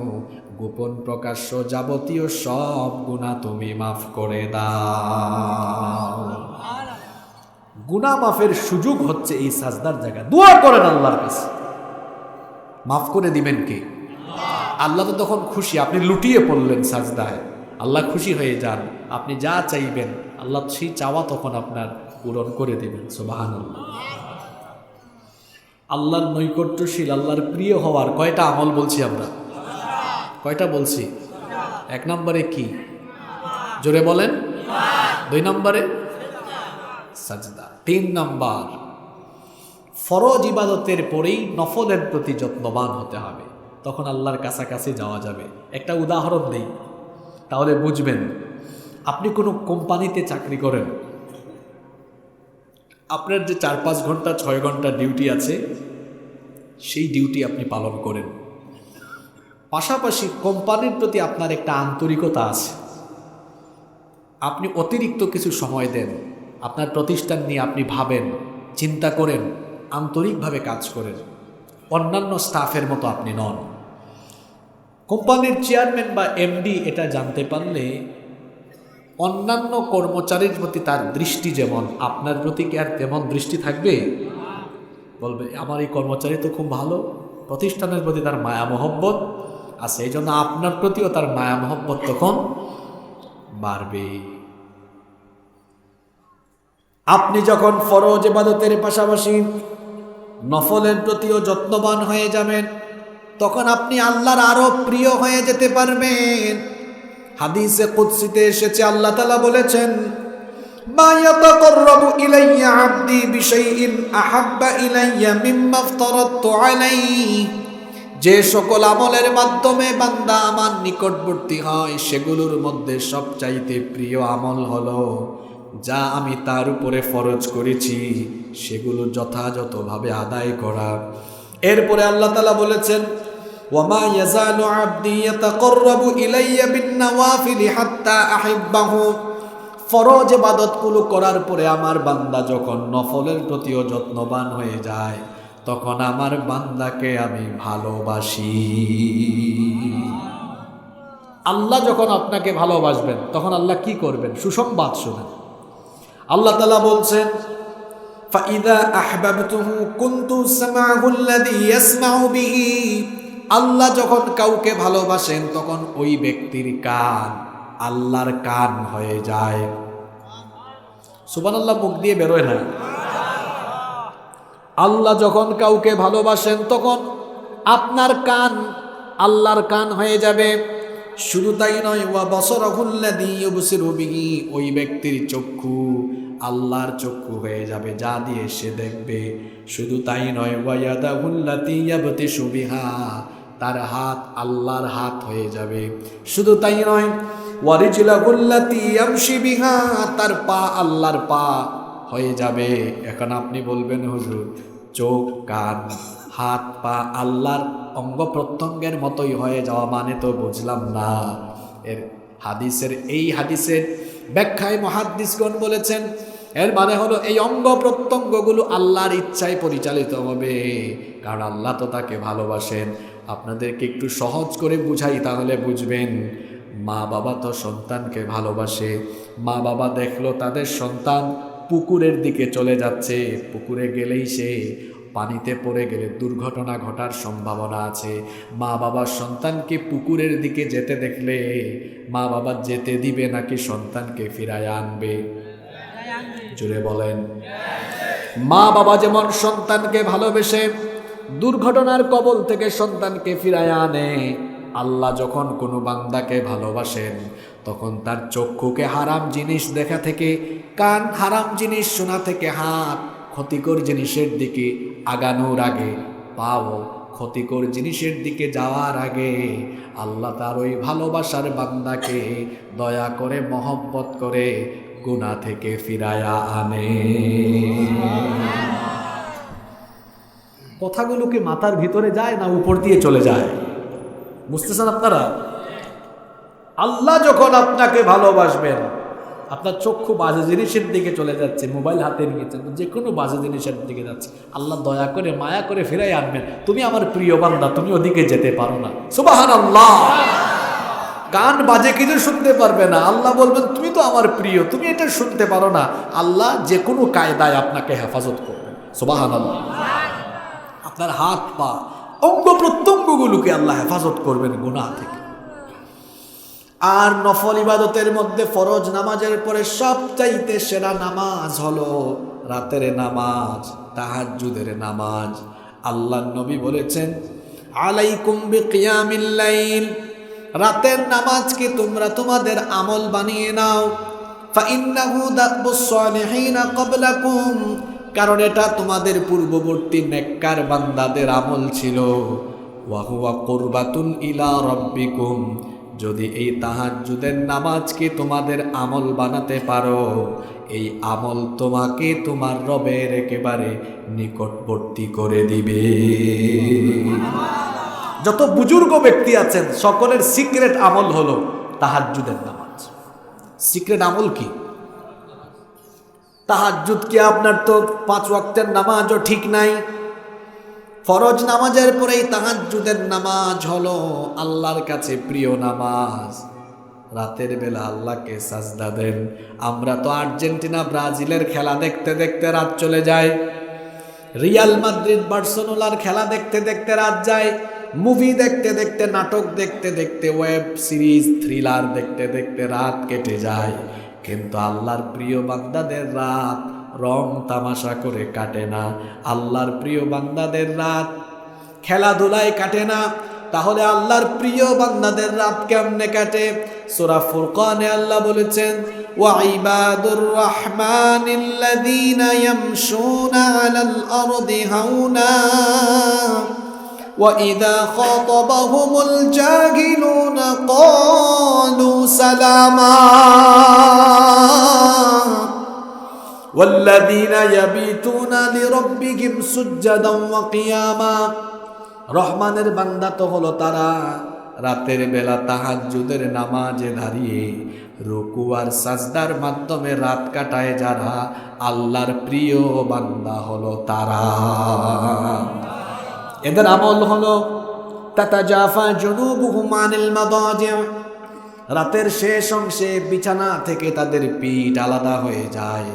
গোপন প্রকাশ্য যাবতীয় সব গুনাহ তুমি মাফ করে দাও। গুনাহ মাফের সুযোগ হচ্ছে এই সাজদার জায়গা। দোয়া করেন আল্লাহর কাছে, মাফ করে দিবেন কে? আল্লাহ তো তখন খুশি, আপনি লুটিয়ে পড়লেন সাজদায়, আল্লাহ খুশি হয়ে যান। আপনি যা চাইবেন আল্লাহ সেই চাওয়া তখন আপনার পূরণ করে দেবেন। সুবহানাল্লাহ। আল্লাহর নৈকট্যশীল, আল্লাহর প্রিয় হওয়ার কয়টা আমল বলছি আমরা? কয়টা বলছি? 1 নম্বরে কি? জোরে বলেন। 2 নম্বরে সাজদা। 3 নম্বর, ফরজ ইবাদতের পরেই নফলের প্রতি যত্নবান হতে হবে, তখন আল্লাহর কাছাকাছি যাওয়া যাবে। একটা উদাহরণ দেই তাহলে বুঝবেন। আপনি কোনো কোম্পানিতে চাকরি করেন, আপনার যে 4-5 ঘন্টা 6 ঘন্টা ডিউটি আছে, সেই ডিউটি আপনি পালন করেন। পাশাপাশি কোম্পানির প্রতি আপনার একটা আন্তরিকতা আছে, আপনি অতিরিক্ত কিছু সময় দেন, আপনার প্রতিষ্ঠান নিয়ে আপনি ভাবেন, চিন্তা করেন, আন্তরিকভাবে কাজ করেন। অন্যান্য স্টাফের মতো আপনি নন। কোম্পানির চেয়ারম্যান বা এমডি এটা জানতে পারলে অন্যান্য কর্মচারীর প্রতি তার দৃষ্টি যেমন, আপনার প্রতি কি আর তেমন দৃষ্টি থাকবে? বলবে আমার এই কর্মচারী তো খুব ভালো, প্রতিষ্ঠানের প্রতি তার মায়া মহব্বত আছে, এই জন্য আপনার প্রতিও তার মায়া মহব্বত তখন বাড়বে। আপনি যখন ফরজ ইবাদতের পাশাপাশি নফলের প্রতিও যত্নবান হয়ে যাবেন, তখন আপনি আল্লাহর আরো প্রিয় হয়ে যেতে পারবেন। হাদিসে কুদসিতে এসেছে, আল্লাহ তাআলা বলেছেন, মা ইয়াতাকাররাবু ইলাইয়া আবদি বিশাইইন আহাব্বা ইলাইয়া মিম্মা আফতারাতু আলাইহি। যে সকল আমলের মাধ্যমে বান্দা আমার নিকটবর্তী হয়, সেগুলোর মধ্যে সবচাইতে প্রিয় আমল হলো যা আমি তার উপরে ফরজ করেছি, সেগুলো যথাযথভাবে আদায় করা। এরপরে আল্লাহ তাআলা বলেছেন, ওয়ামা ইয়াজালু আবদি ইয়াতাকাররাবু ইলাইয়া বিন-নওয়াফিলি হাত্তা আহিব্বাহু। ফরজ ইবাদতগুলো করার পরে আমার বান্দা যখন নফলের প্রতিও যত্নবান হয়ে যায়, তখন আমার বান্দাকে আমি ভালোবাসি। আল্লাহ যখন আপনাকে ভালোবাসবেন, তখন আল্লাহ কি করবেন? সুসংবাদ শুনেন। আল্লাহ তাআলা বলছেন, ফাইদা আহবাবতুহু কুনতু সামাহু আল্লাযী ইয়াসমাউ বিহি। আল্লাহ যখন কাউকে ভালোবাসেন, তখন ওই ব্যক্তির কান আল্লাহর কান হয়ে যায়। সুবহানাল্লাহ মুখ দিয়ে বেরোয় না। আল্লাহ যখন কাউকে ভালোবাসেন, তখন আপনার কান আল্লাহর কান হয়ে যাবে। শুধু তাই নয়, ওয়া বাসারাহুল্লাযী ইউবসিরু বিহি, ওই ব্যক্তির চক্ষু আল্লাহর চক্ষু হয়ে যাবে, যা দিয়ে সে দেখবে। শুধু তাই নয়, ওয়া ইয়াদাহুল্লাতী ইয়াবতিশু বিহা, তার হাত আল্লাহর হাত হয়ে যাবে। শুধু তাই নয়, ওয়া রিজলাহুল্লাতী ইয়ামশি বিহা, তার পা আল্লাহর পা হয়ে যাবে। এখন আপনি বলবেন, হুজুর চোখ কান হাত পা আল্লাহর অঙ্গ প্রত্যঙ্গের মতোই হয়ে যাওয়া মানে তো বুঝলাম না। এই হাদিসের ব্যাখ্যায় মুহাদ্দিসগণ বলেছেন, এর মানে হলো এই অঙ্গ প্রত্যঙ্গগুলো আল্লাহর ইচ্ছায় পরিচালিত হবে, কারণ আল্লাহ তো তাকে ভালোবাসেন। আপনাদেরকে একটু সহজ করে বুঝাই, তাহলে বুঝবেন। মা বাবা তো সন্তানকে ভালোবাসে। মা বাবা দেখলো তাদের সন্তান পুকুরের দিকে চলে যাচ্ছে, পুকুরে গেলেই সে পানিতে পড়ে গেলে দুর্ঘটনা ঘটার সম্ভাবনা আছে। মা বাবা সন্তানকে পুকুরের দিকে যেতে দেখলে মা বাবা যেতে দিবে নাকি সন্তানকে ফিরায় আনবে? জুড়ে বলেন। মা বাবা যেমন সন্তানকে ভালোবেসে দুর্ঘটনার কবল থেকে সন্তানকে ফিরায় আনে, আল্লাহ যখন কোনো বান্দাকে ভালোবাসেন, তখন তার চক্ষুকে হারাম জিনিস দেখা থেকে, কান হারাম জিনিস শোনা থেকে, হাত ক্ষতিকর জিনিসের দিকে আগানোর আগে, পাও ক্ষতিকর জিনিসের দিকে যাওয়ার আগে আল্লাহ তার ওই ভালোবাসার বান্দাকে দয়া করে মহব্বত করে গুনাহ থেকে ফিরায়া আনে। কথাগুলো কি মাথার ভিতরে যায় না উপর দিয়ে চলে যায়? বুঝতেছেন আপনারা? আল্লাহ যখন আপনাকে ভালোবাসবেন, আপনার চক্ষু বাজে জিনিসের দিকে চলে যাচ্ছে, মোবাইল হাতে নিয়েছেন, যে কোনো বাজে জিনিসের দিকে যাচ্ছে, আল্লাহ দয়া করে মায়া করে ফিরাই আনবেন, তুমি আমার প্রিয় বান্দা, তুমি ওদিকে যেতে পারো না। সুবহানাল্লাহ। কান বাজে কিছু শুনতে পারবে না, আল্লাহ বলবেন তুমি তো আমার প্রিয়, তুমি এটা শুনতে পারো না। আল্লাহ যে কোনো কায়দায় আপনাকে হেফাজত করবেন। সুবহানাল্লাহ। আপনার হাত পা অঙ্গ প্রত্যঙ্গগুলোকে আল্লাহ হেফাজত করবেন গুনাহ থেকে। আর নফল ইবাদতের মধ্যে ফরজ নামাজের পরে সবচাইতে সেরা নামাজ হলো রাতের নামাজ, তাহাজ্জুদের নামাজ। আল্লাহর নবী বলেছেন, আলাইকুম বিকিয়ামিল লাইল, রাতের নামাজকে তোমরা তোমাদের আমল বানিয়ে নাও। ফাইন্নাহু দাবুস সালিহিনা ক্বাবলাকুম, কারণ এটা তোমাদের পূর্ববর্তী নেককার বান্দাদের আমল ছিল। ওয়া হুয়া কুরবাতুন ইলা রাব্বিকুম, যদি এই তাহাজ্জুদের নামাজকে তোমাদের আমল বানাতে পারো, এই আমল তোমাকে তোমার রবের একেবারে নিকটবর্তী করে দিবে। যত বুজুর্গ ব্যক্তি আছেন সকলের সিক্রেট আমল হলো তাহাজ্জুদের নামাজ। সিক্রেট আমল কি? তাহাজ্জুদ কি? আপনার তো 5 ওয়াক্তের নামাজও ঠিক নাই। ফরজ নামাজের পরেই তাহাজ্জুদের নামাজ হলো আল্লাহর কাছে প্রিয় নামাজ। রাতের বেলা আল্লাহকে সাজদা দেন। আমরা তো আর্জেন্টিনা ব্রাজিলের খেলা দেখতে দেখতে রাত চলে যায়। রিয়াল মাদ্রিদ বার্সেলোনার খেলা দেখতে দেখতে রাত যায়, মুভি দেখতে দেখতে, নাটক দেখতে দেখতে, ওয়েব সিরিজ থ্রিলার দেখতে দেখতে রাত কেটে যায়। কিন্তু আল্লাহর প্রিয় বান্দাদের রাত রং তামাশা করে কাটে না। আল্লাহর প্রিয় বান্দাদের রাত খেলাধুলায় কাটে না। তাহলে আল্লাহর প্রিয় বান্দাদের রাত কেমনে কাটে? সূরা ফুরকানে আল্লাহ বলেছেন, ওয়া ইবাদুর রাহমানিল্লাযীনা ইয়ামশুনা আলাল আরদি হাওনা ওয়া ইযা খাতাবাহুমুল জাহিলুনা ক্বালু সালামা ওয়াল্লাযীনা ইয়াবিতুনা লিরাব্বিহিম সুজদান ওয়া কিয়ামা। রহমানের বান্দা তো হলো তারা রাতের বেলা তাহাজ্জুদের নামাজে দাঁড়িয়ে রুকু আর সাজদার মাধ্যমে রাত কাটায় যারা, আল্লাহর প্রিয় বান্দা হলো তারা। এদের আমল হলো তাতাজাফা জুনুবুহুম আনিল মাদাজি', রাতের শেষ অংশে বিছানা থেকে তাদের পিঠ আলাদা হয়ে যায়।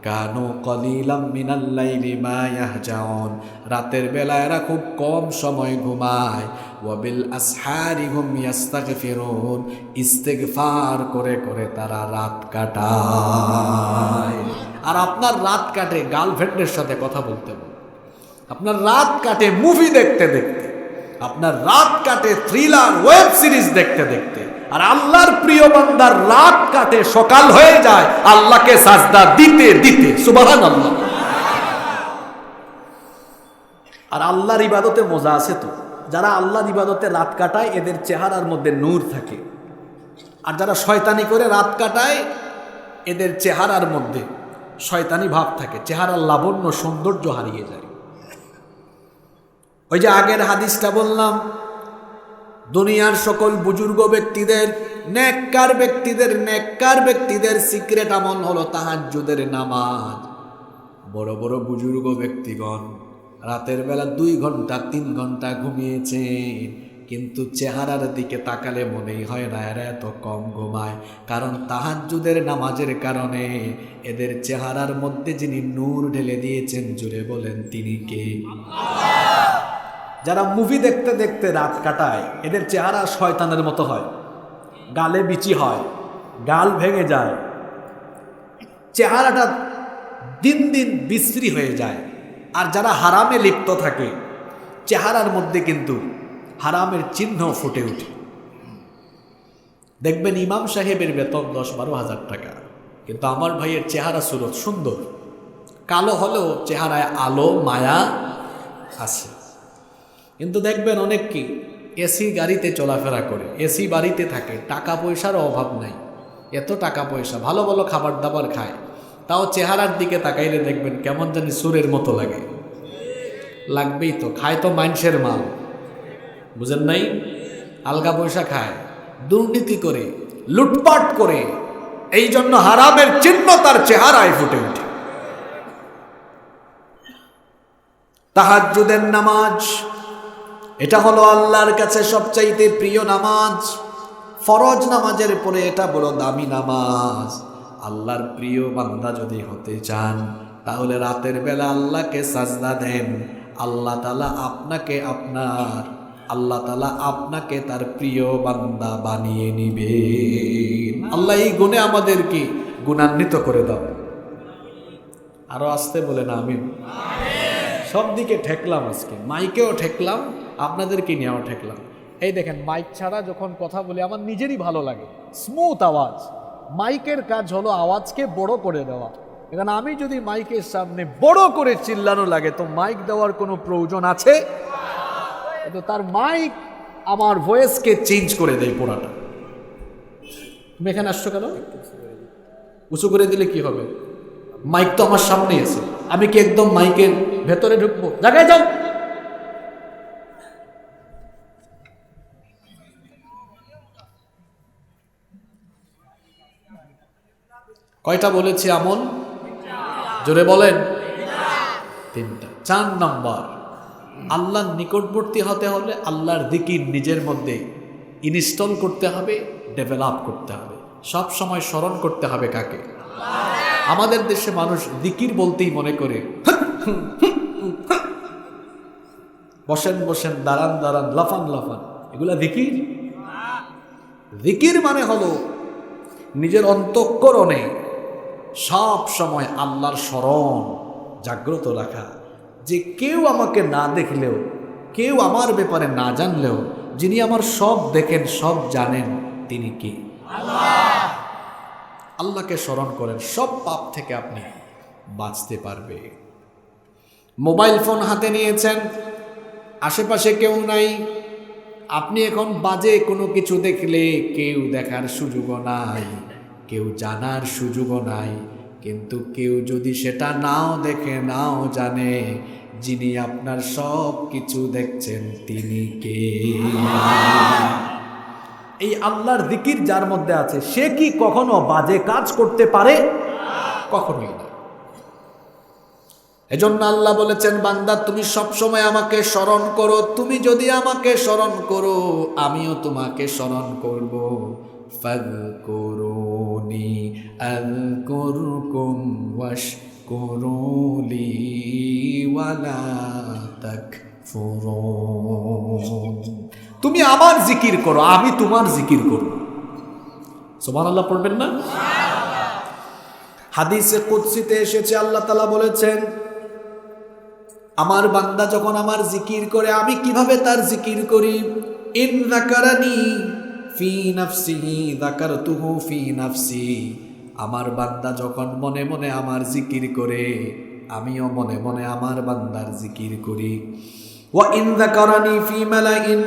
কানু কলিলাম মিনাল লাইলি মা ইয়াহজাউন, রাতের বেলা এরা খুব কম সময় ঘুমায়। ওয়া বিল আসহারি হুম ইস্তাগফিরুন, ইস্তেগফার করে করে তারা রাত কাটায়। আর আপনার রাত কাটে গার্লফ্রেন্ডের সাথে কথা বলতে বলতে, আপনার রাত কাটে মুভি দেখতে দেখতে, আপনার রাত কাটে থ্রিলার ওয়েব সিরিজ দেখতে দেখতে। আর আল্লাহর প্রিয় বান্দার রাত কাটে সকাল হয়ে যায় আল্লাহকে সাজদা দিতে দিতে। সুবহানাল্লাহ। আর আল্লাহর ইবাদতে মজা আছে তো, যারা আল্লাহর ইবাদতে রাত কাটায় এদের চেহারার মধ্যে নূর থাকে। আর যারা শয়তানি করে রাত কাটায় এদের চেহারার মধ্যে শয়তানি ভাব থাকে, চেহারার লাবণ্য সৌন্দর্য হারিয়ে যায়। ওই যে আগের হাদিসটা বললাম, দুনিয়ার সকল বুজুর্গ ব্যক্তিদের, নেককার ব্যক্তিদের সিক্রেট আমল হলো তাহাজ্জুদের নামাজ। বড় বড় বুজুর্গ ব্যক্তিগণ রাতের বেলা 2 ঘন্টা 3 ঘন্টা ঘুমিয়েছেন, কিন্তু চেহারার দিকে তাকালে মনেই হয় না এরা এত কম ঘুমায়। কারণ তাহাজ্জুদের নামাজের কারণে এদের চেহারার মধ্যে যিনি নূর ঢেলে দিয়েছেন, জুড়ে বলেন তিনি কে? যারা মুভি দেখতে দেখতে রাত কাটায় এদের চেহারা শয়তানের মতো হয়, গালে বিচি হয়, গাল ভেঙে যায়, চেহারাটা দিন দিন বিশ্রী হয়ে যায়। আর যারা হারামে লিপ্ত থাকে চেহারার মধ্যে কিন্তু হারামের চিহ্ন ফুটে ওঠে। দেখবেন ইমাম সাহেবের বেতন 10-12 হাজার টাকা, কিন্তু আমার ভাইয়ের চেহারা সুরত সুন্দর, কালো হলেও চেহারায় আলো মায়া আছে। কিন্তু দেখবেন অনেক কি এসি গাড়িতে চলাফেরা করে, এসি বাড়িতে থাকে, টাকা পয়সার অভাব নাই, এত টাকা পয়সা, ভালো ভালো খাবার দাবার খায়, তাও চেহারার দিকে তাকাইলে দেখবেন কেমন জানি সুরের মতো লাগে। লাগবেই তো, খায় তো মানুষের মাল, বুঝেন নাই? আলগা পয়সা খায়, দুর্নীতি করে, লুটপাট করে, এই জন্য হারামের চিহ্ন তার চেহারায় ফুটে ওঠে। তাহাজ্জুদের নামাজ এটা হলো আল্লাহর কাছে সবচাইতে প্রিয় নামাজ। ফরজ নামাজের পরে এটা বড় দামি নামাজ। আল্লাহর প্রিয় বান্দা যদি হতে চান তাহলে রাতের বেলা আল্লাহকে সাজদা দেন। আল্লাহ তাআলা আপনাকে তার প্রিয় বান্দা বানিয়ে নিবেন। আল্লাহ এই গুণে আমাদেরকে গুণান্বিত করে দাও। আরো আসতে বলেন আমিন। সব দিকে ঠেকলাম, আজকে মাইকেও ঠেকলাম, আপনাদেরকে নিয়েও ঠেকলাম। এই দেখেন, মাইক ছাড়া যখন কথা বলি আমার নিজেরই ভালো লাগে, স্মুথ আওয়াজ। মাইকের কাজ হলো আওয়াজকে বড় করে দেওয়া। এখানে আমি যদি মাইকের সামনে বড় করে চিল্লানো লাগে তো মাইক দেওয়ার কোনো প্রয়োজন আছে? তো তার মাইক আমার ভয়েসকে চেঞ্জ করে দেয় পুরাটা। তুমি এখানে আসছো কেন? উঁচু করে দিলে কি হবে? মাইক তো আমার সামনে আছে, আমি কি একদম মাইকের ভেতরে ঢুকবো? জায়গায় যাও। কয়টা বলেছি আমল? জোরে বলেন। 3টা। 4 নম্বর, আল্লাহর নিকটবর্তী হতে হলে আল্লাহর জিকির নিজের মধ্যে ইনস্টল করতে হবে, ডেভেলপ করতে হবে, সব সময় স্মরণ করতে হবে কাকে? আমাদের দেশে মানুষ জিকির বলতেই মনে করে বসেন বসেন, দাঁড়ান দাঁড়ান, লাফান লাফান, এগুলা জিকির? জিকির মানে হলো নিজের অন্তঃকরণে সব সময় আল্লাহর স্মরণ জাগ্রত রাখা, যে কেউ আমাকে না দেখলেও, কেউ আমার ব্যাপারে না জানলেও, যিনি আমার সব দেখেন, সব জানেন, তিনি কে? আল্লাহকে স্মরণ করেন, সব পাপ থেকে আপনি বাঁচতে পারবে। মোবাইল ফোন হাতে নিয়েছেন, আশেপাশে কেউ নাই, আপনি এখন বাজে কোনো কিছু দেখলে কেউ দেখার সুযোগও নাই, কেউ জানার সুযোগও নাই, কিন্তু কেউ যদি সেটা নাও দেখে, নাও জানে, যিনি আপনার সব কিছু দেখছেন তিনি কে? এই আল্লাহর জিকির যার মধ্যে আছে, সে কি কখনো বাজে কাজ করতে পারে? কখনোই না। এজন্য আল্লাহ বলেছেন, বান্দা তুমি সব সময় আমাকে স্মরণ করো, তুমি যদি আমাকে স্মরণ করো আমিও তোমাকে স্মরণ করব। ফাযকুরুনি আযকুরকুম ওয়াশকুরুলি ওয়ালা তাকফুরুন। তুমি আমার জিকির করো, আমি তোমার জিকির করব। সুবহানাল্লাহ পড়বেন না? হাদিসে কুদসিতে এসেছে, আল্লাহ তাআলা বলেছেন, আমার বান্দা যখন আমার জিকির করে, আমি কিভাবে তার জিকির করি? ইন যাকারানি ফি নাফসিহি যাকারতুহু ফি নাফসি। আমার বান্দা যখন মনে মনে আমার জিকির করে, আমিও মনে মনে আমার বান্দার জিকির করি। ওয়া ইন যাকারানি ফি মালাইন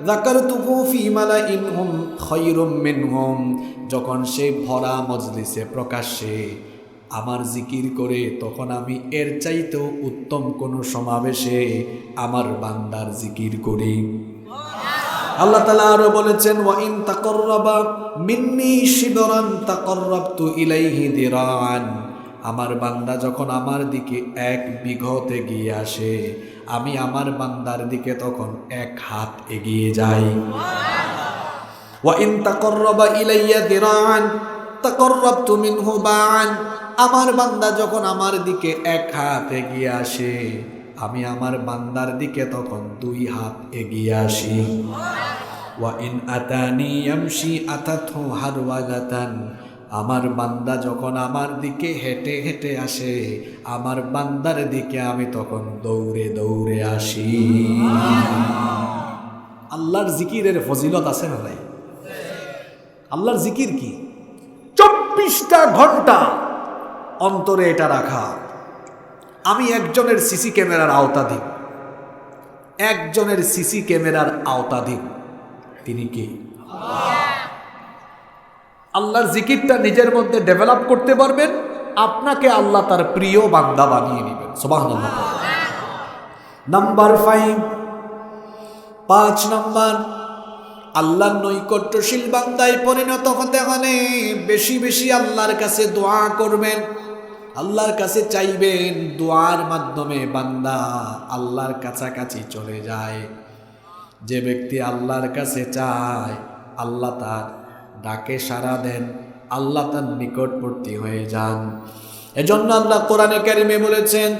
যাকারতুহু ফি মালাইন হুম খায়রুম মিনহুম। যখন সে ভরা মজলিসে প্রকাশ্যে আমার জিকির করে, তখন আমি এর চাইতেও উত্তম কোন সমাবেশে আমার বান্দার জিকির করি। আল্লাহ তাআলা আরো বলেছেন, ওয়া ইন তাকাররাবা মিন্নি শিবরান তাকাররাবতু ইলাইহি দিরান। আমার বান্দা যখন আমার দিকে 1 বিঘত এগিয়ে আসে, আমি আমার বান্দার দিকে তখন 1 হাত এগিয়ে যাই। ওয়া ইন তাকাররাবা ইলাইয়া দিরান তাকাররাবতু মিনহু বা'an। আমার বান্দা যখন আমার দিকে 1 হাত এগিয়ে আসে, আমি আমার বান্দার দিকে তখন 2 হাত এগিয়ে আসি। ওয়া ইন আতানি ইয়ামশি আতাতহু হারওয়ালাতান। আমার বান্দা যখন আমার দিকে হেঁটে হেঁটে আসে, আমার বান্দার দিকে আমি তখন দৌড়ে দৌড়ে আসি। আল্লাহর জিকিরের ফজিলত আছে না নাই? আল্লাহর জিকির কি? 24টা ঘন্টা অন্তরে এটা রাখা। আমি একজনের সিসি ক্যামেরার আওতাধীন, একজনের সিসি ক্যামেরার আওতাধীন। তিনি কে? আল্লাহর জিকিরটা নিজের মধ্যে ডেভেলপ করতে পারবেন, আপনাকে আল্লাহ তার প্রিয় বান্দা বানিয়ে নেবেন। সুবহানাল্লাহ। নাম্বার 5 নাম্বার, আল্লাহর নৈকট্যশীল বান্দায় পরিণত হতে হলে বেশি বেশি আল্লাহর কাছে দোয়া করবেন, আল্লাহর কাছে চাইবেন। দোয়ার মাধ্যমে বান্দা আল্লাহর কাছাকাছি চলে যায়। যে ব্যক্তি আল্লাহর কাছে চায়, আল্লাহ তার ডাকে সাড়া দেন, আল্লাহ তার নিকটবর্তী হয়ে যান। এজন্য আল্লাহ কোরআনে কারিমে বলেছেন,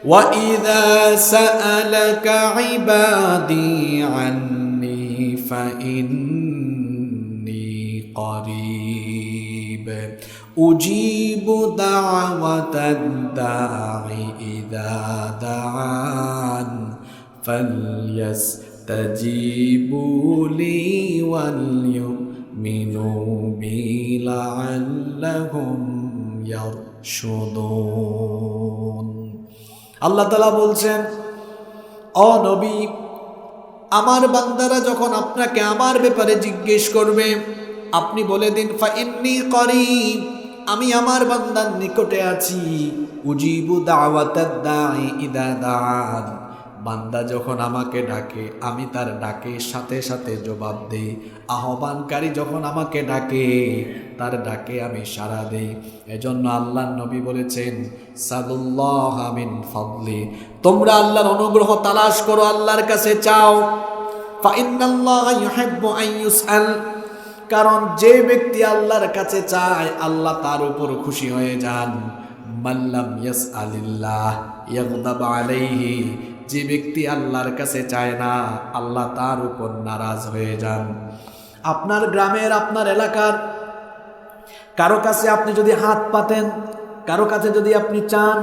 ওয়া ইযা সাআলাকা ইবাদি আন্নি ফাইন্নী করিব উজিবু দাওয়াতাদ দাঈ ইযা দাআন ফালইস্তাজিবু লি ওয়ালইউমিনু বি লাআল্লাহুম ইয়ারশুদুন। আল্লাহ তাআলা বলছেন, ও নবী, আমার বান্দারা যখন আপনাকে আমার ব্যাপারে জিজ্ঞেস করবে, আপনি বলে দিন, ফাইন্নী করিব, আমি আমার বান্দার নিকটে আছি। উজিবু দাওয়াতাদ দাঈ ইযা দাআন, বান্দা যখন আমাকে ডাকে আমি তার ডাকে সাথে সাথে জবাব দেই। আহ্বানকারী যখন আমাকে ডাকে তার ডাকে আমি সাড়া দেই। এজন্য আল্লাহর নবী বলেছেন, সাল্লাল্লাহু মিন ফাদলি, তোমরা আল্লাহর অনুগ্রহ তালাশ করো, আল্লাহর কাছে চাও। ফা ইন্নাল্লাহা ইউহিব্বু আন ইউসআল, কারণ যে ব্যক্তি আল্লাহর কাছে চায় আল্লাহ তার উপর খুশি হয়ে যান। মাল্লাম ইয়াসআলিল্লাহ ইয়াগদাব আলাইহি, যে ব্যক্তি আল্লাহর কাছে চায় না, আল্লাহ তার উপর নারাজ হয়ে যান। আপনার গ্রামের, আপনার এলাকার কারো কাছে আপনি যদি হাত পাতেন, কারো কাছে যদি আপনি চান,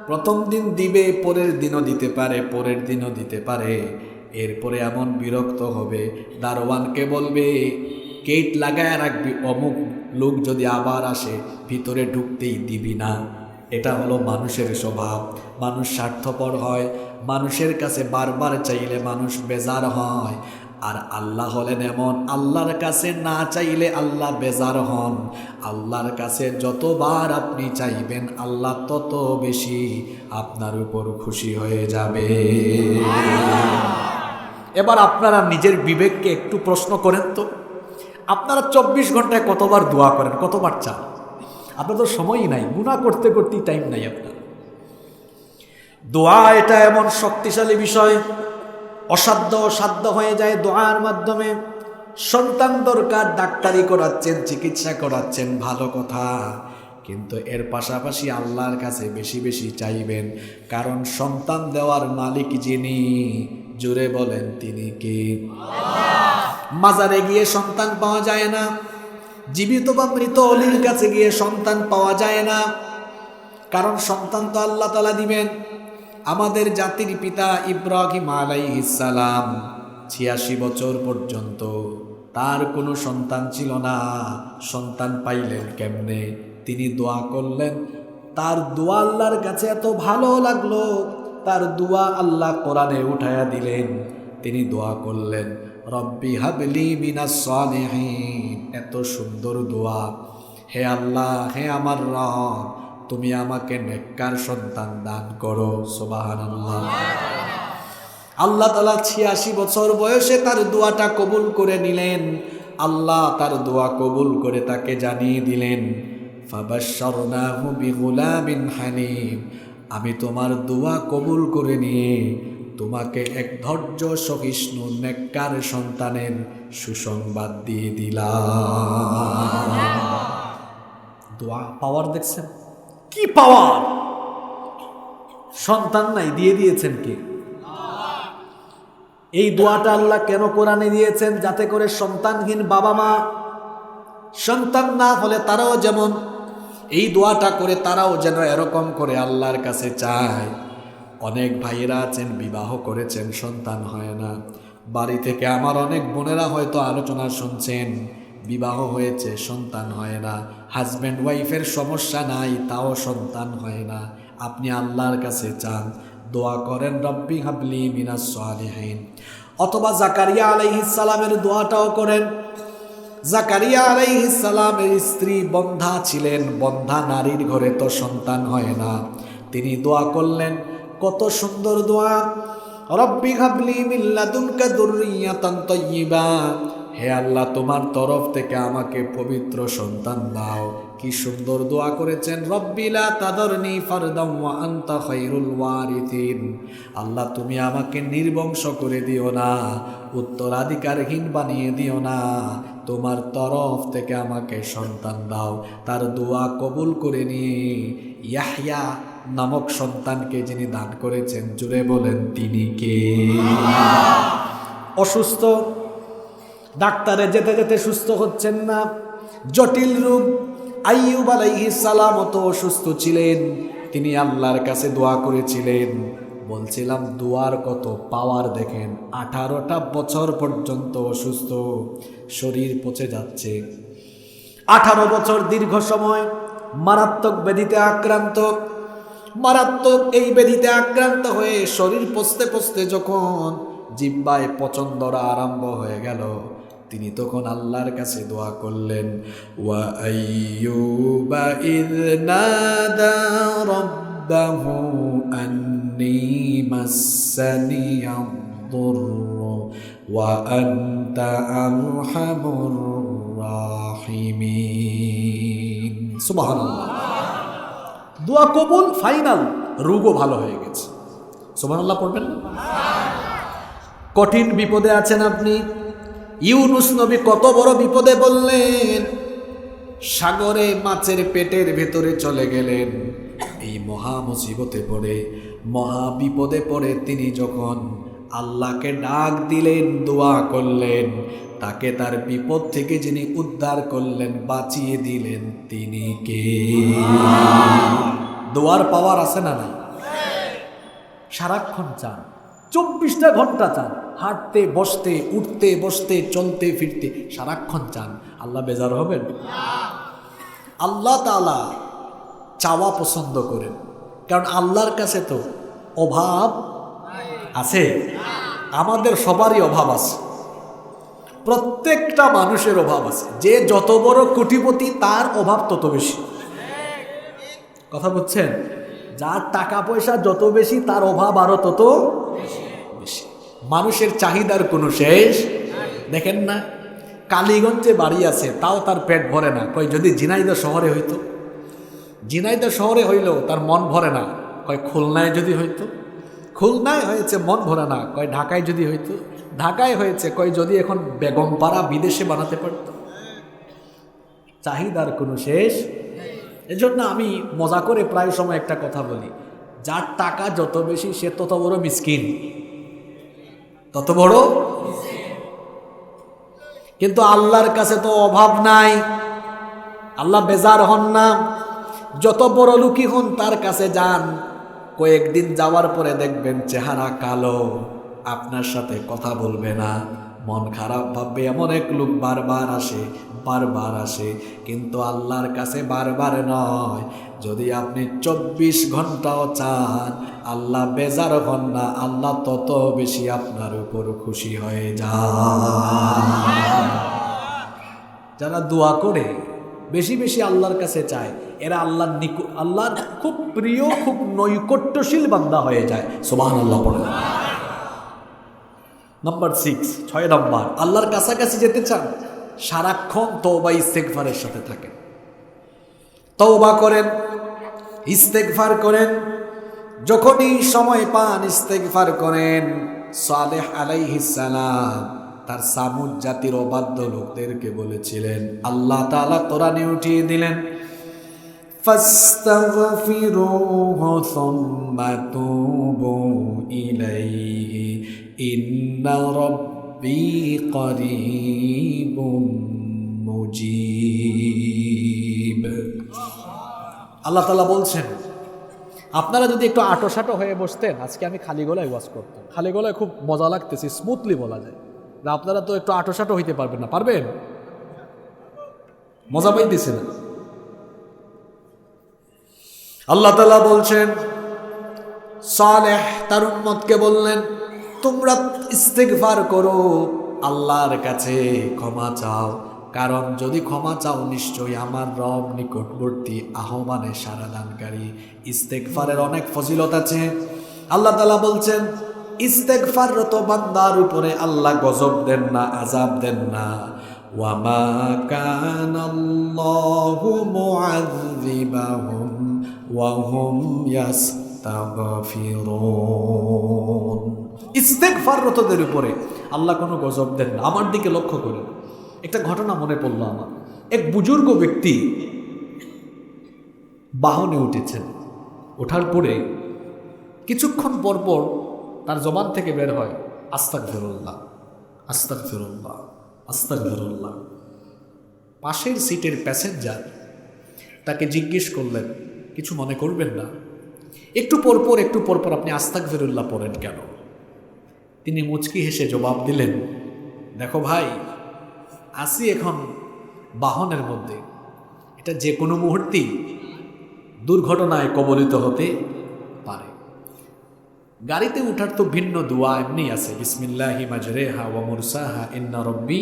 প্রথম দিন দিবে, পরের দিনও দিতে পারে, পরের দিনও দিতে পারে। এরপরে এমন বিরক্ত হবে, দারোয়ানকে বলবে গেট লাগায় রাখবি, অমুক লোক যদি আবার আসে ভিতরে ঢুকতেই দিবি না। এটা হলো মানুষের স্বভাব। মানুষ স্বার্থপর হয়, মানুষের কাছে বারবার চাইলে মানুষ বেজার হয়। আর আল্লাহ হলেন এমন, আল্লাহর কাছে না চাইলে আল্লাহ বেজার হন। আল্লাহর কাছে যতবার আপনি চাইবেন আল্লাহ তত বেশি আপনার উপর খুশি হয়ে যাবে। এবার আপনারা নিজের বিবেককে একটু প্রশ্ন করেন তো, আপনারা 24 ঘন্টায় কতবার দোয়া করেন, কতবার চান? আপনার তো সময়ই নাই, গুনাহ করতে করতেই টাইম নাই আপনার। দোয়া এটা এমন শক্তিশালী বিষয়, অসাধ্য সাধ্য হয়ে যায় দোয়ার মাধ্যমে। সন্তান দরকার, ডাক্তারি করাচ্ছেন, চিকিৎসা করাচ্ছেন, ভালো কথা, কিন্তু এর পাশাপাশি আল্লাহর কাছে বেশি বেশি চাইবেন, কারণ সন্তান দেওয়ার মালিক যিনি, জোরে বলেন তিনি কে? মাজারে গিয়ে সন্তান পাওয়া যায় না, জীবিত বা মৃত অলির কাছে গিয়ে সন্তান পাওয়া যায় না, কারণ সন্তান তো আল্লাহ তাআলা দিবেন। আমাদের জাতির পিতা ইব্রাহিম আলাইহিস সালাম 86 বছর পর্যন্ত তার কোনো সন্তান ছিল না। সন্তান পাইলেন কেমনে? তিনি দোয়া করলেন, তার দোয়া আল্লাহর কাছে এত ভালো লাগলো, তার দোয়া আল্লাহ কোরআনে উঠায়া দিলেন। তিনি দোয়া করলেন, রব্বি হাবলি মিনাস সালিহিন। এত সুন্দর দোয়া, হে আল্লাহ, হে আমার রব, তুমি আমাকে নেককার সন্তান দান করো। সুবহানাল্লাহ। আল্লাহ তাআলা 86 বছর বয়সে তার দোয়াটা কবুল করে নিলেন। আল্লাহ তার দোয়া কবুল করে তাকে জানিয়ে দিলেন, ফাবাশশারনাহু বিগুলামিন হালিম। আমি তোমার দোয়া কবুল করে নিয়ে তোমাকে এক ধৈর্য সহিষ্ণু নেককার সন্তানের সুসংবাদ দিয়ে দিলাম। দোয়া পাওয়ার দেখছেন কি পাওয়ার? সন্তান নাই, দিয়ে দিয়েছেন কি? এই দোয়াটা আল্লাহ কেন কোরআনে দিয়েছেন? যাতে করে সন্তানহীন বাবা মা, সন্তান না হলে তারাও যেমন এই দোয়াটা করে, তারাও যেন এরকম করে আল্লাহর কাছে চায়। অনেক ভাইয়েরা আছেন বিবাহ করেছেন, সন্তান হয় না। বাড়ি থেকে আমার অনেক বোনেরা হয়তো আলোচনা শুনছেন, বিবাহ হয়েছে, সন্তান হয় না। হাজব্যান্ড ওয়াইফের সমস্যা নাই, তাও সন্তান হয় না। আপনি আল্লাহর কাছে চান, দোয়া করেন, রব্বি হাবলি মিনাস সালিহিন। অথবা জাকারিয়া আলাইহিস সালামের দোয়াটাও করেন। জাকারিয়া আলাইহিস সালামের স্ত্রী বন্ধা ছিলেন, বন্ধা নারীর ঘরে তো সন্তান হয় না। তিনি দোয়া করলেন, কত সুন্দর দোয়া, রব্বি হাবলি মিন লাদুনকা যুররিয়াতান তাইয়্যিবা। হে আল্লাহ, তোমার তরফ থেকে আমাকে পবিত্র সন্তান দাও। কি সুন্দর দোয়া করেছেন, রব্বি লা তাদারনি ফারদাম ওয়া আনতা খায়রুল ওয়ারিথিন। আল্লাহ, তুমি আমাকে নির্বংশ করে দিও না, উত্তরাধিকারহীন বানিয়ে দিও না, তোমার তরফ থেকে আমাকে সন্তান দাও। তার দোয়া কবুল করে নিয়ে ইয়াহইয়া নামক সন্তানকে যিনি দান করেছেন, জুড়ে বলেন তিনি কে? অসুস্থ, ডাক্তারে যেতে যেতে সুস্থ হচ্ছেন না, জটিল রোগ। আইয়ুব আলাইহিস সালাম তো অসুস্থ ছিলেন, তিনি আল্লাহর কাছে দোয়া করেছিলেন। বলছিলাম দোয়ার কত পাওয়ার দেখেন। 18টা বছর পর্যন্ত অসুস্থ, শরীর পচে যাচ্ছে। 18 বছর দীর্ঘ সময় মারাত্মক ব্যাধিতে আক্রান্ত। মারাত্মক এই ব্যাধিতে আক্রান্ত হয়ে শরীর পচতে পচতে যখন জিহ্বায় পচন ধরা আরম্ভ হয়ে গেল, তিনি তখন আল্লাহর কাছে দোয়া করলেন, ওয়া আইয়ুবা ইয নাদা রাব্বাহু আন্নী মাসসানিয়াদ দুররু ওয়া আনতা আরহামুর রাহিমিন। সুবহানাল্লাহ। দোয়া কবুল, ফাইনাল, রোগও ভালো হয়ে গেছে। সুবহানাল্লাহ পড়বেন না? কঠিন বিপদে আছেন আপনি। ইউনুস নবী কত বড় বিপদে বললেন, সাগরে মাছের পেটের ভেতরে চলে গেলেন। এই মহা মুসিবতে পড়ে মহা বিপদে পড়ে তিনি যখন আল্লাহকে ডাক দিলেন, দোয়া করলেন, তাকে তার বিপদ থেকে যিনি উদ্ধার করলেন, বাঁচিয়ে দিলেন, তিনি কে? দোয়ার পাওয়ার আছে না নাই? সারাক্ষণ চান, 24টা ঘন্টা চান, হাঁটতে বসতে, উঠতে বসতে, চলতে ফিরতে সারাক্ষণ চান। আল্লাহ বেজার হবেন? আল্লাহ তাআলা চাওয়া পছন্দ করেন, কারণ আল্লাহর কাছে তো অভাব আছে। আমাদের সবারই অভাব আছে, প্রত্যেকটা মানুষের অভাব আছে। যে যত বড় কোটিপতি তার অভাব তত বেশি। কথা বুঝছেন? যার টাকা পয়সা যত বেশি তার অভাব আরো তত বেশি। মানুষের চাহিদার কোনো শেষ। দেখেন না, কালীগঞ্জে বাড়ি আছে, তাও তার পেট ভরে না। কই যদি ঝিনাইদহ শহরে হইতো, ঝিনাইদহ শহরে হইলেও তার মন ভরে না। কয় খুলনায় যদি হইতো, খুলনায় হয়েছে মন ভরে না। কয় ঢাকায় যদি হইতো, ঢাকায় হয়েছে। কয় যদি এখন বেগমপাড়া বিদেশে বানাতে পারত। চাহিদার কোনো শেষ। এজন্য আমি মজা করে প্রায় সময় একটা কথা বলি, যার টাকা যত বেশি সে তত বড় মিসকিন, তত বড়। কিন্তু আল্লাহর কাছে তো অভাব নাই, আল্লাহ বেজার হন না। যত বড় লোকই হন তার কাছে যান, কয়েকদিন যাওয়ার পরে দেখবেন চেহারা কালো, আপনার সাথে কথা বলবে না, মন খারাপ ভাববে। এমন এক লোক বারবার আসে, বারবার আসে, কিন্তু আল্লাহর কাছে বারবার নয়। যদি আপনি 24 ঘন্টাও চান, আল্লাহ বেজার হন না, আল্লাহ তত বেশি আপনার উপর খুশি হয়ে যায়। যারা দোয়া করে বেশি বেশি আল্লাহর কাছে চায়, এরা আল্লাহর খুব প্রিয়, খুব নৈকট্যশীল বান্দা হয়ে যায়। সুবহানাল্লাহ পড়ে। নাম্বার 6 নম্বর, আল্লাহর কাছাকাছি যেতে চান, সারাক্ষণ তওবা ইস্তেগফারের সাথে থাকেন। তওবা করেন, ইস্তেগফার করেন, যখনই সময় পান ইস্তেগফার করেন। সালেহ আলাইহিস সালাম তার সামুদ জাতির অবাধ্য লোকদেরকে বলেছিলেন, আল্লাহ তাআলা কোরআনে উঠিয়ে দিলেন, ফাস্তাগফিরুহু সুম্মা তুবু ইলাইহি ইন্না রাব্বি করিবুম মুজিব। আল্লাহ তাআলা বলছেন, আপনারা যদি একটু আটোসাটো হয়ে বসতেন, আজকে আমি খালি গলায় ওয়াজ করতাম। খালি গলায় খুব মজা লাগতেছে, স্মুথলি বলা যায়। আপনারা তো একটু আটোসাটো হইতে পারবেন না, পারবেন? মজা পাইতেছে না। আল্লাহ তাআলা বলছেন, সালেহ তার উম্মতকে বললেন, তোমরা ইস্তেগফার করো, আল্লাহর কাছে ক্ষমা চাও, কারণ যদি ক্ষমা চাও নিশ্চয়ই আমার রব নিকটবর্তী, আহ্বানে সাড়া দানকারী। ইস্তেগফারের অনেক ফজিলত আছে। আল্লাহ তাআলা বলছেন, ইস্তেগফাররত বান্দার উপরে আল্লাহ গজব দেন না, আযাব দেন না। ওয়া মা কানাল্লাহু মুআযযিবাহুম ওয়া হুম ইস্তাগফিরুন। ইস্তেগফাররতদের উপরে আল্লাহ কোনো গজব দেন না। আমার দিকে লক্ষ্য করুন, একটা ঘটনা মনে পড়লো আমার। এক বুজুর্গ ব্যক্তি বাহনে উঠেছেন, ওঠার পরে কিছুক্ষণ পর পর তার জবান থেকে বের হয়, আস্তাগফিরুল্লাহ, আস্তাগফিরুল্লাহ, আস্তাগফিরুল্লাহ। পাশের সিটের প্যাসেঞ্জার তাকে জিজ্ঞেস করলেন, কিছু মনে করবেন না, একটু পরপর আপনি আস্তাগফিরুল্লাহ পড়েন কেন? তিনি মুচকি হেসে জবাব দিলেন, দেখো ভাই, আসি এখন বাহনের মধ্যে, এটা যে কোনো মুহূর্তেই দুর্ঘটনায় কবলিত হতে পারে। গাড়িতে উঠার তো ভিন্ন দোয়া এমনি আছে, বিসমিল্লাহি মাজরেহা ওয়া মুরসাহা ইন্না রাব্বি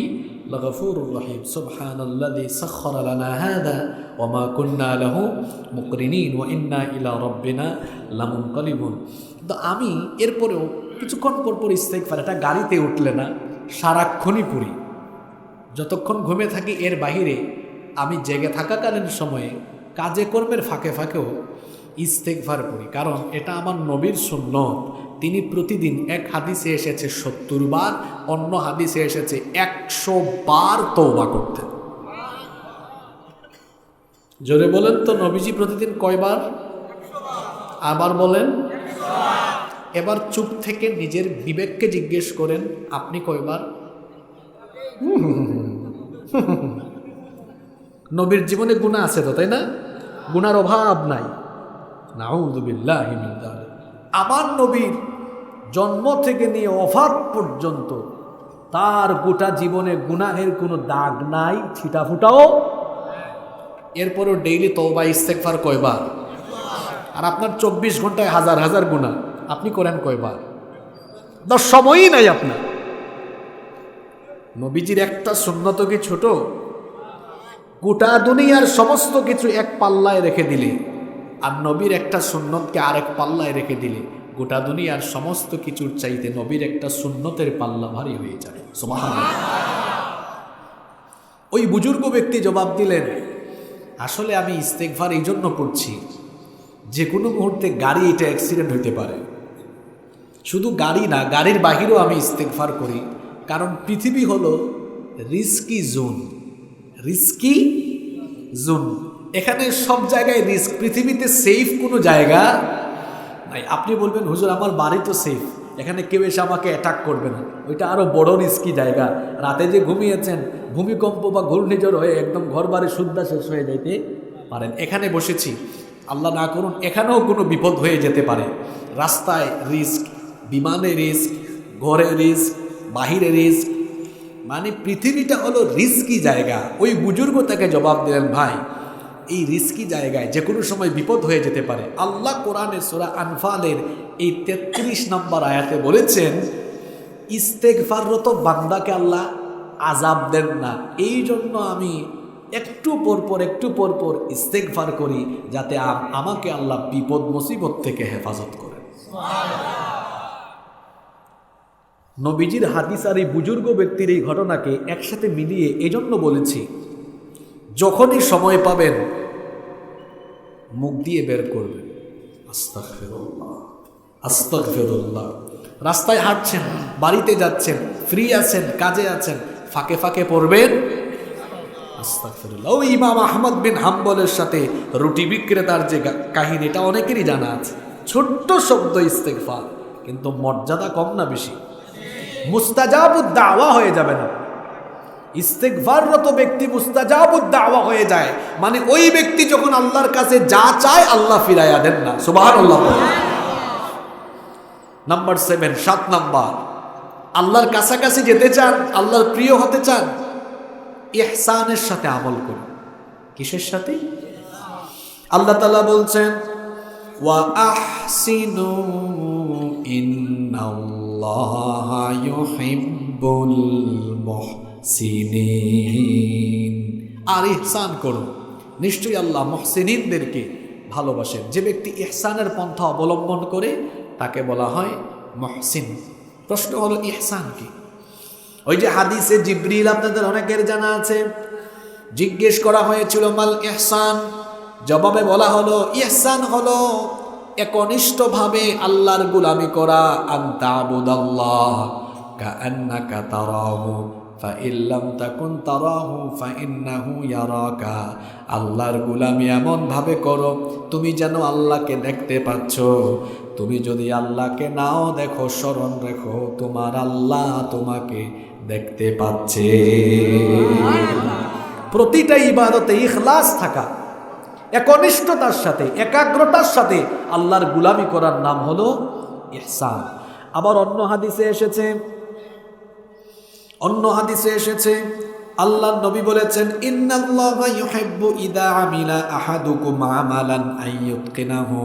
লাগফুরুর রহিম, সুবহানাল্লাযী সাখখারা লানা হাযা ওয়া মা কুন্না লাহু মুকরিনিন ওয়া ইন্না ইলা রাব্বিনা লামুনকালিবুন। তো আমি এরপরেও কিছুক্ষণ পরপর ইস্তেগফার, এটা গাড়িতে উঠলে না, সারাক্ষণই পড়ি। যতক্ষণ ঘুমে থাকি এর বাহিরে আমি জেগে থাকাকালীন সময়ে কাজে কর্মের ফাঁকে ফাঁকেও ইস্তেগফার করি, কারণ এটা আমার নবীর সুন্নত। তিনি প্রতিদিন, এক হাদিসে এসেছে 70 বার, অন্য হাদিসে এসেছে 100 বার তওবা করতেন। জোরে বলেন তো, নবীজি প্রতিদিন কয়বার? আবার বলেন। এবার চুপ থেকে নিজের বিবেককে জিজ্ঞেস করেন, আপনি কয়বার? নবীর জীবনে গুনাহ আছে তো, তাই না? গুনার অভাব নাই। নাউযুবিল্লাহি মিন যালিক। আমার নবীর জন্ম থেকে নিয়ে ওফাত পর্যন্ত তার গোটা জীবনে গুনাহের কোনো দাগ নাই, ছিটা ফুটাও। এরপরও ডেইলি তওবা ইস্তেগফার কয়বার? আর আপনার 24 ঘন্টায় হাজার হাজার গুনাহ, আপনি করেন কয়বার? দশ সময়ই নাই আপনার। নবীজির একটা সুন্নত কি ছোট? গোটা দুনিয়ার সমস্ত কিছু এক পাল্লায় রেখে দিলে আর নবীর একটা সুন্নতকে আরেক পাল্লায় রেখে দিলে গোটা দুনিয়ার সমস্ত কিছুর চাইতে নবীর একটা সুন্নতের পাল্লা ভারী হয়ে যাবে। সুবহানাল্লাহ। ওই বুজুর্গ ব্যক্তি জবাব দিলেন, আসলে আমি ইস্তেগফার এই জন্য পড়ছি, যে কোনো মুহূর্তে গাড়ি এটা অ্যাক্সিডেন্ট হইতে পারে। শুধু গাড়ি না, গাড়ির বাহিরেও আমি ইস্তেগফার করি, কারণ পৃথিবী হলো রিস্কি জোন। রিস্কি জোন, এখানে সব জায়গায় রিস্ক। পৃথিবীতে সেফ কোনো জায়গা নাই। আপনি বলবেন, হুজুর আমার বাড়ি তো সেফ, এখানে কেউ এসে আমাকে অ্যাটাক করবে না। ওইটা আরও বড় রিস্কি জায়গা। রাতে যে ঘুমিয়েছেন, ভূমিকম্প বা ঘূর্ণিঝড় হয়ে একদম ঘর বাড়ি শুদ্ধা শেষ হয়ে যাইতে পারেন। এখানে বসেছি, আল্লাহ না করুন এখানেও কোনো বিপদ হয়ে যেতে পারে। রাস্তায় রিস্ক, বিমানে রিস্ক, ঘরে রিস্ক, বাহিরে রিস্ক, মানে পৃথিবীটা হলো রিস্কি জায়গা। ওই বুজুর্গ তাকে জবাব দিলেন, ভাই এই রিস্কি জায়গায় যে কোনো সময় বিপদ হয়ে যেতে পারে। আল্লাহ কোরআনে সূরা আনফালের এই 33 নম্বর আয়াতে বলেছেন, ইস্তেগফাররত বান্দাকে আল্লাহ আযাব দেন না। এই জন্য আমি একটু পর পর ইস্তেগফার করি, যাতে আমাকে আল্লাহ বিপদ মুসিবত থেকে হেফাজত করেন। নবীজির হাদিস আর এই বুজুর্গ ব্যক্তির এই ঘটনাকে একসাথে মিলিয়ে এজন্য বলেছি, যখনই সময় পাবেন মুখ দিয়ে বের করবেন আস্তাগফিরুল্লাহ, আস্তাগফিরুল্লাহ। রাস্তায় হাঁটছেন, বাড়িতে যাচ্ছেন, ফ্রি আছেন, কাজে আছেন, ফাঁকে ফাঁকে পড়বেন আস্তাগফিরুল্লাহ। ওই ইমাম আহমদ বিন হাম্বলের সাথে রুটি বিক্রেতার যে কাহিনী, এটা অনেকেরই জানা আছে। ছোট্ট শব্দ ইস্তেগফার, কিন্তু মর্যাদা কম না বেশি? মুস্তাজাবুদ দাওয়া হয়ে যাবে না। ইস্তেগফাররত ব্যক্তি মুস্তাজাবুদ দাওয়া হয়ে যায়, মানে ওই ব্যক্তি যখন আল্লাহর কাছে যা চায় আল্লাহ ফিরাইয়া দেন না। সুবহানাল্লাহ। নাম্বার 7, 7 নাম্বার, আল্লাহর কাছাকাছি যেতে চান, আল্লাহর প্রিয় হতে চান, ইহসানের সাথে আমল করুন। কিসের সাথে? আল্লাহ তাআলা বলছেন, ওয়া আহসিনু ইন্নাল্লাহা ইউহিব্বুল মুহসিনিন। আর ইহসান করুন, নিশ্চয়ই আল্লাহ মুহসিনিনদেরকে ভালোবাসেন। যে ব্যক্তি ইহসানের পন্থা অবলম্বন করে তাকে বলা হয় মুহসিন। প্রশ্ন হলো, ইহসান কি? ওই যে হাদিসে জিবরিল, আপনাদের অনেকের জানা আছে, জিজ্ঞেস করা হয়েছিল মাল ইহসান, জবাবে বলা হলো ইহসান হলো একনিষ্ঠভাবে আল্লাহর গোলামি করা। আনতা আবুদাল্লাহ কাআন্নাকা তারাহু ফাইন লাম তাকুন তারাহু ফাইন্নাহু ইয়ারাকা। আল্লাহর গোলামি এমন ভাবে করো তুমি যেন আল্লাহকে দেখতে পাচ্ছ। তুমি যদি আল্লাহকে নাও দেখো, স্মরণ রেখো তোমার আল্লাহ তোমাকে দেখতে পাচ্ছে। প্রতিটা ইবাদতে ইখলাস থাকা, একনিষ্ঠতার সাথে, একাগ্রতার সাথে আল্লাহর গোলামি করার নাম হলো ইহসান। আবার অন্য হাদিসে এসেছে আল্লাহর নবী বলেছেন, ইন্নাল্লাহা ইউহিব্বু ইযা আমিলা আহাদুকুম আমালান আইয়ুতকিনাহু।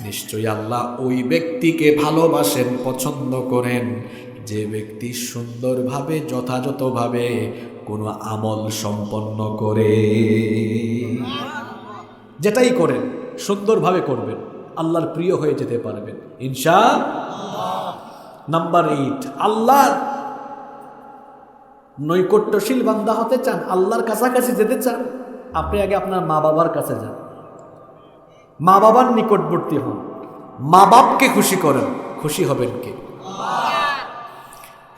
নিশ্চয়ই আল্লাহ ওই ব্যক্তিকে ভালোবাসেন, পছন্দ করেন, যে ব্যক্তি সুন্দরভাবে, যথাযথভাবে কোনো আমল সম্পন্ন করে। যেটাই করেন সুন্দরভাবে করবেন, আল্লাহর প্রিয় হয়ে যেতে পারবেন ইনশাআল্লাহ। নাম্বার 8, আল্লাহ নৈকট্যশীল বান্দা হতে চান, আল্লাহর কাছাকাছি যেতে চান, আপনি আগে আপনার মা বাবার কাছে যান, মা বাবার নিকটবর্তী হন, মা বাপকে খুশি করেন। খুশি হবেন কে?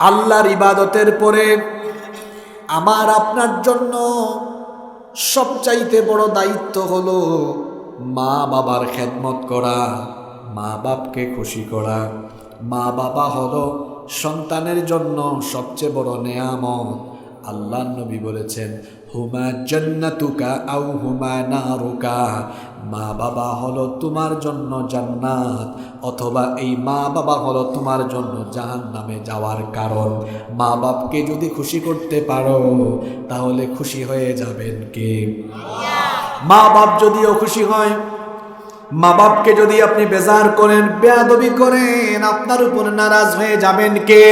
আল্লাহর ইবাদতের পরে আমার আপনার জন্য সবচাইতে বড় দায়িত্ব হলো মা বাবার খেদমত করা, মা বাপকে খুশি করা। মা বাবা হলো সন্তানের জন্য সবচেয়ে বড় নেয়ামত। আল্লাহর নবী বলেছেন, হুমা জান্নাতুকা আও হুমা নারুকা। মা বাবা হলো তোমার জন্য জান্নাত, অথবা এই মা বাবা হলো তোমার জন্য জাহান্নামে যাওয়ার কারণ। মা বাপকে যদি খুশি করতে পারো তাহলে খুশি হয়ে যাবেন কে? মা বাপ যদিও খুশি হয়, মা বাপকে যদি আপনি বেজার করেন, বেয়াদবি করেন, আপনার উপর নারাজ হয়ে যাবেন কে?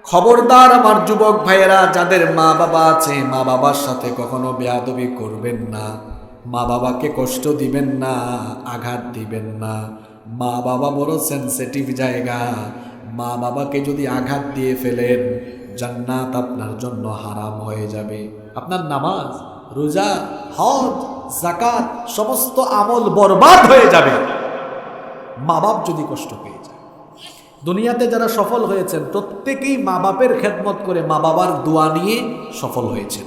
খবরদার আমার যুবক ভাইয়েরা, যাদের মা বাবা আছে, মা বাবার সাথে কখনো বেয়াদবি করবেন না, মা বাবাকে কষ্ট দিবেন না, আঘাত দিবেন না। মা বাবা বড় সেনসিটিভ জায়গা। মা বাবাকে যদি আঘাত দিয়ে ফেলেন, জান্নাত আপনার জন্য হারাম হয়ে যাবে। আপনার নামাজ, রোজা, হজ, যাকাত সমস্ত আমল বরবাদ হয়ে যাবে মা বাপ যদি কষ্ট পেয়ে যায়। দুনিয়াতে যারা সফল হয়েছেন প্রত্যেকেই মা বাপের খেদমত করে, মা বাবার দোয়া নিয়ে সফল হয়েছেন।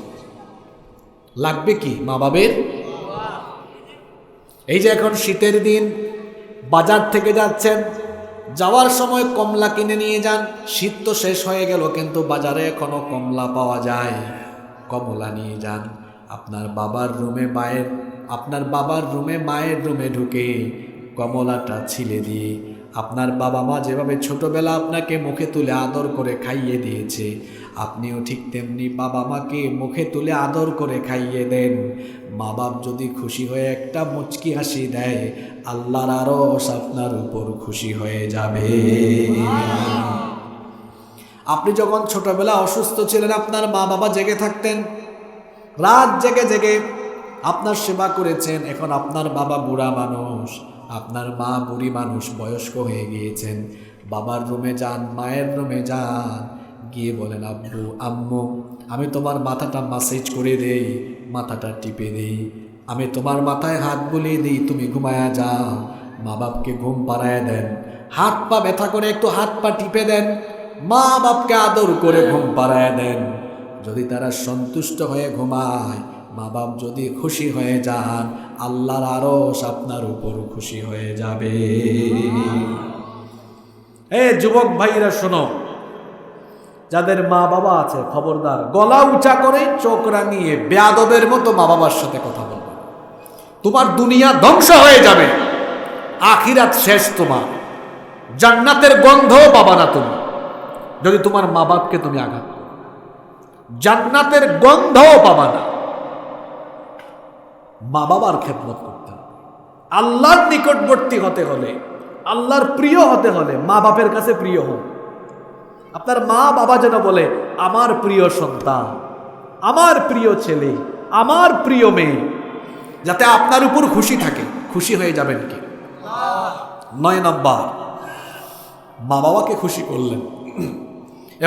লাগবে কি মা বাবের? এই যে এখন শীতের দিন বাজার থেকে যাচ্ছেন, যাওয়ার সময় কমলা কিনে নিয়ে যান। শীত তো শেষ হয়ে গেল, কিন্তু বাজারে এখনো কমলা পাওয়া যায়, কমলা নিয়ে যান। আপনার বাবার রুমে মায়ের রুমে ঢুকে কমলাটা ছিলে দিয়ে, আপনার বাবা মা যেভাবে ছোটবেলা আপনাকে মুখে তুলে আদর করে খাইয়ে দিয়েছে, আপনিও ঠিক তেমনি বাবা মাকে মুখে তুলে আদর করে খাইয়ে দেন। মা বাপ যদি খুশি হয়ে একটা মুচকি হাসি দেয়, আল্লাহর আরশ আপনার উপর খুশি হয়ে যাবে। আপনি যখন ছোটবেলা অসুস্থ ছিলেন, আপনার মা বাবা জেগে থাকতেন, রাত জেগে জেগে আপনার সেবা করেছেন। এখন আপনার বাবা বুড়া মানুষ, আপনার মা বুড়ি মানুষ, বয়স্ক হয়ে গিয়েছেন। বাবার রুমে যান, মায়ের রুমে যান, গিয়ে বলেন, আব্বু আম্মু আমি তোমার মাথাটা মাসাজ করে দেই, মাথাটা টিপে দেই, আমি তোমার মাথায় হাত বুলিয়ে দিই, তুমি ঘুমায়া যাও। মা বাপকে ঘুম পাড়ায় দেন, হাত পা ব্যথা করে একটু হাত পা টিপে দেন, মা বাপকে আদর করে ঘুম পাড়ায় দেন। যদি তারা সন্তুষ্ট হয়ে ঘুমায়, মা বাপ যদি খুশি হয়ে যান, আল্লাহর আরশ আপনার উপর খুশি হয়ে যাবে। যুবক ভাইরা শোনো, যাদের মা বাবা আছে খবরদার, গলা উঁচা করে চোখ রাঙিয়ে বেয়াদবের মতো মা বাবার সাথে কথা বলবে। তোমার দুনিয়া ধ্বংস হয়ে যাবে, আখিরাত শেষ। তোমার জান্নাতের গন্ধও পাবা না তুমি, যদি তোমার মা বাপকে তুমি আঘাত করো, জান্নাতের গন্ধও পাবা না। মা বাবার খেদমত করতে হবে। আল্লাহর নিকটবর্তী হতে হলে, আল্লাহর প্রিয় হতে হলে মা বাপের কাছে প্রিয় হন। আপনার মা বাবা যেন বলে, আমার প্রিয় সন্তান, আমার প্রিয় ছেলে, আমার প্রিয় মেয়ে, যাতে আপনার উপর খুশি থাকে। খুশি হয়ে যাবেন কি? 9 নাম্বার, মা বাবাকে খুশি করলেন।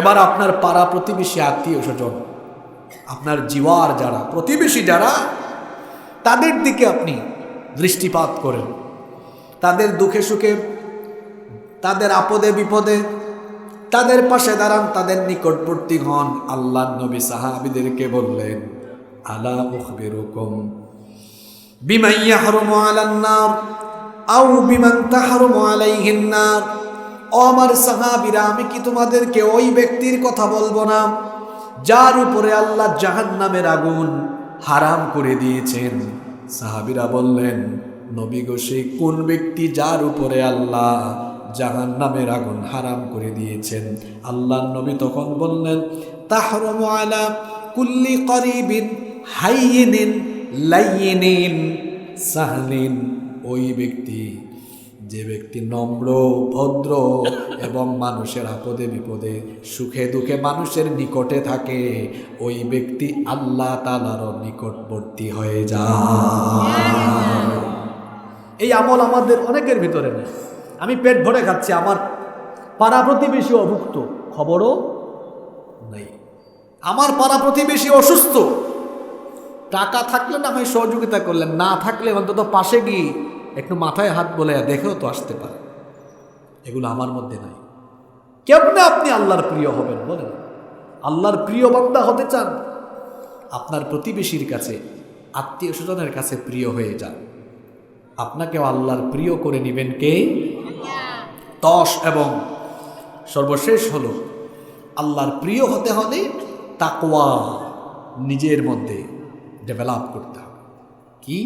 এবার আপনার পাড়া প্রতিবেশী, আত্মীয় স্বজন, আপনার জিওয়ার যারা প্রতিবেশী যারা, তাদের দিকে আপনি দৃষ্টিপাত করেন। তাদের দুঃখে সুখে, তাদের আপদে বিপদে তাদের পাশে দাঁড়ান, তাদের নিকটবর্তী হন। আল্লাহর নবী সাহাবীদেরকে বললেন, আলা উখবিরুকুম বিমা ইয়াহরুমু আলান নার আও বিমান তাহরুমু আলাইহিন নার। ও আমার সাহাবীরা, আমি কি তোমাদেরকে ওই ব্যক্তির কথা বলবো না যার উপরে আল্লাহ জাহান্নামের আগুন হারাম করে দিয়েছেন? সাহাবীরা বললেন, নবী গো, সেই কোন ব্যক্তি যার উপরে আল্লাহ জাহান্নামের আগুন হারাম করে দিয়েছেন? আল্লাহর নবী তখন বললেন, তাহরুমু আলা কুল্লি করিবিন হাইয়িনিন লাইয়িনিন সাহলিন। ওই ব্যক্তি, যে ব্যক্তি নম্র, ভদ্র এবং মানুষের আপদে বিপদে, সুখে দুঃখে মানুষের নিকটে থাকে, ওই ব্যক্তি আল্লাহ তাআলার নিকটবর্তী হয়ে যায়। এই আমল আমাদের অনেকের ভিতরে নেই। আমি পেট ভরে খাচ্ছি, আমার পাড়া প্রতিবেশী অভুক্ত, খবরও নেই। আমার পাড়া প্রতিবেশী অসুস্থ, টাকা থাকলে না হয় সহযোগিতা করলেন, না থাকলে অন্তত পাশে গিয়ে একটু মাথায় হাত বলে দেখেও তো আসতে পারে। এগুলো আমার মধ্যে নাই। কেমনে আপনি আল্লাহর প্রিয় হবেন বলেন? আল্লাহর প্রিয় বান্দা হতে চান, আপনার প্রতিবেশীর কাছে, আত্মীয় স্বজনের কাছে প্রিয় হয়ে যান। আপনাকেও আল্লাহর প্রিয় করে নেবেন কে? 10 এবং সর্বশেষ হলো আল্লাহর প্রিয় হতে হলে তাকওয়া নিজের মধ্যে ডেভেলপ করতে হবে। কি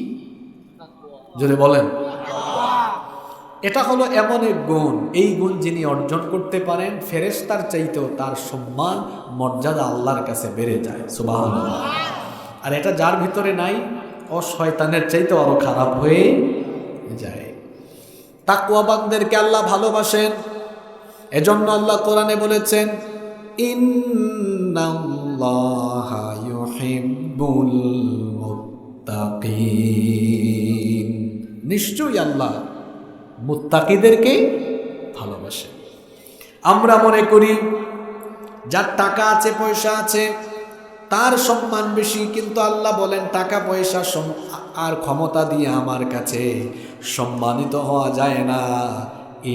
যদি বলেন, এটা হলো এমন এক গুণ, এই গুণ যিনি অর্জন করতে পারেন ফেরেশতার চাইতেও তার সম্মান মর্যাদা আল্লাহর কাছে বেড়ে যায়। সুবহানাল্লাহ। আর এটা যার ভিতরে নাই ও শয়তানের চাইতেও আরো খারাপ হয়ে যায়। তাকওয়াবানদেরকে আল্লাহ ভালোবাসেন, এজন্য আল্লাহ কোরআনে বলেছেন ইন্নাল্লাহা ইউহিব্বুল মুত্তাকিন, নিশ্চয়ই আল্লাহ মুত্তাকিদেরকে ভালোবাসে। আমরা মনে করি যার টাকা আছে পয়সা আছে তার সম্মান বেশি, কিন্তু আল্লাহ বলেন টাকা পয়সা আর ক্ষমতা দিয়ে আমার কাছে সম্মানিত হওয়া যায় না।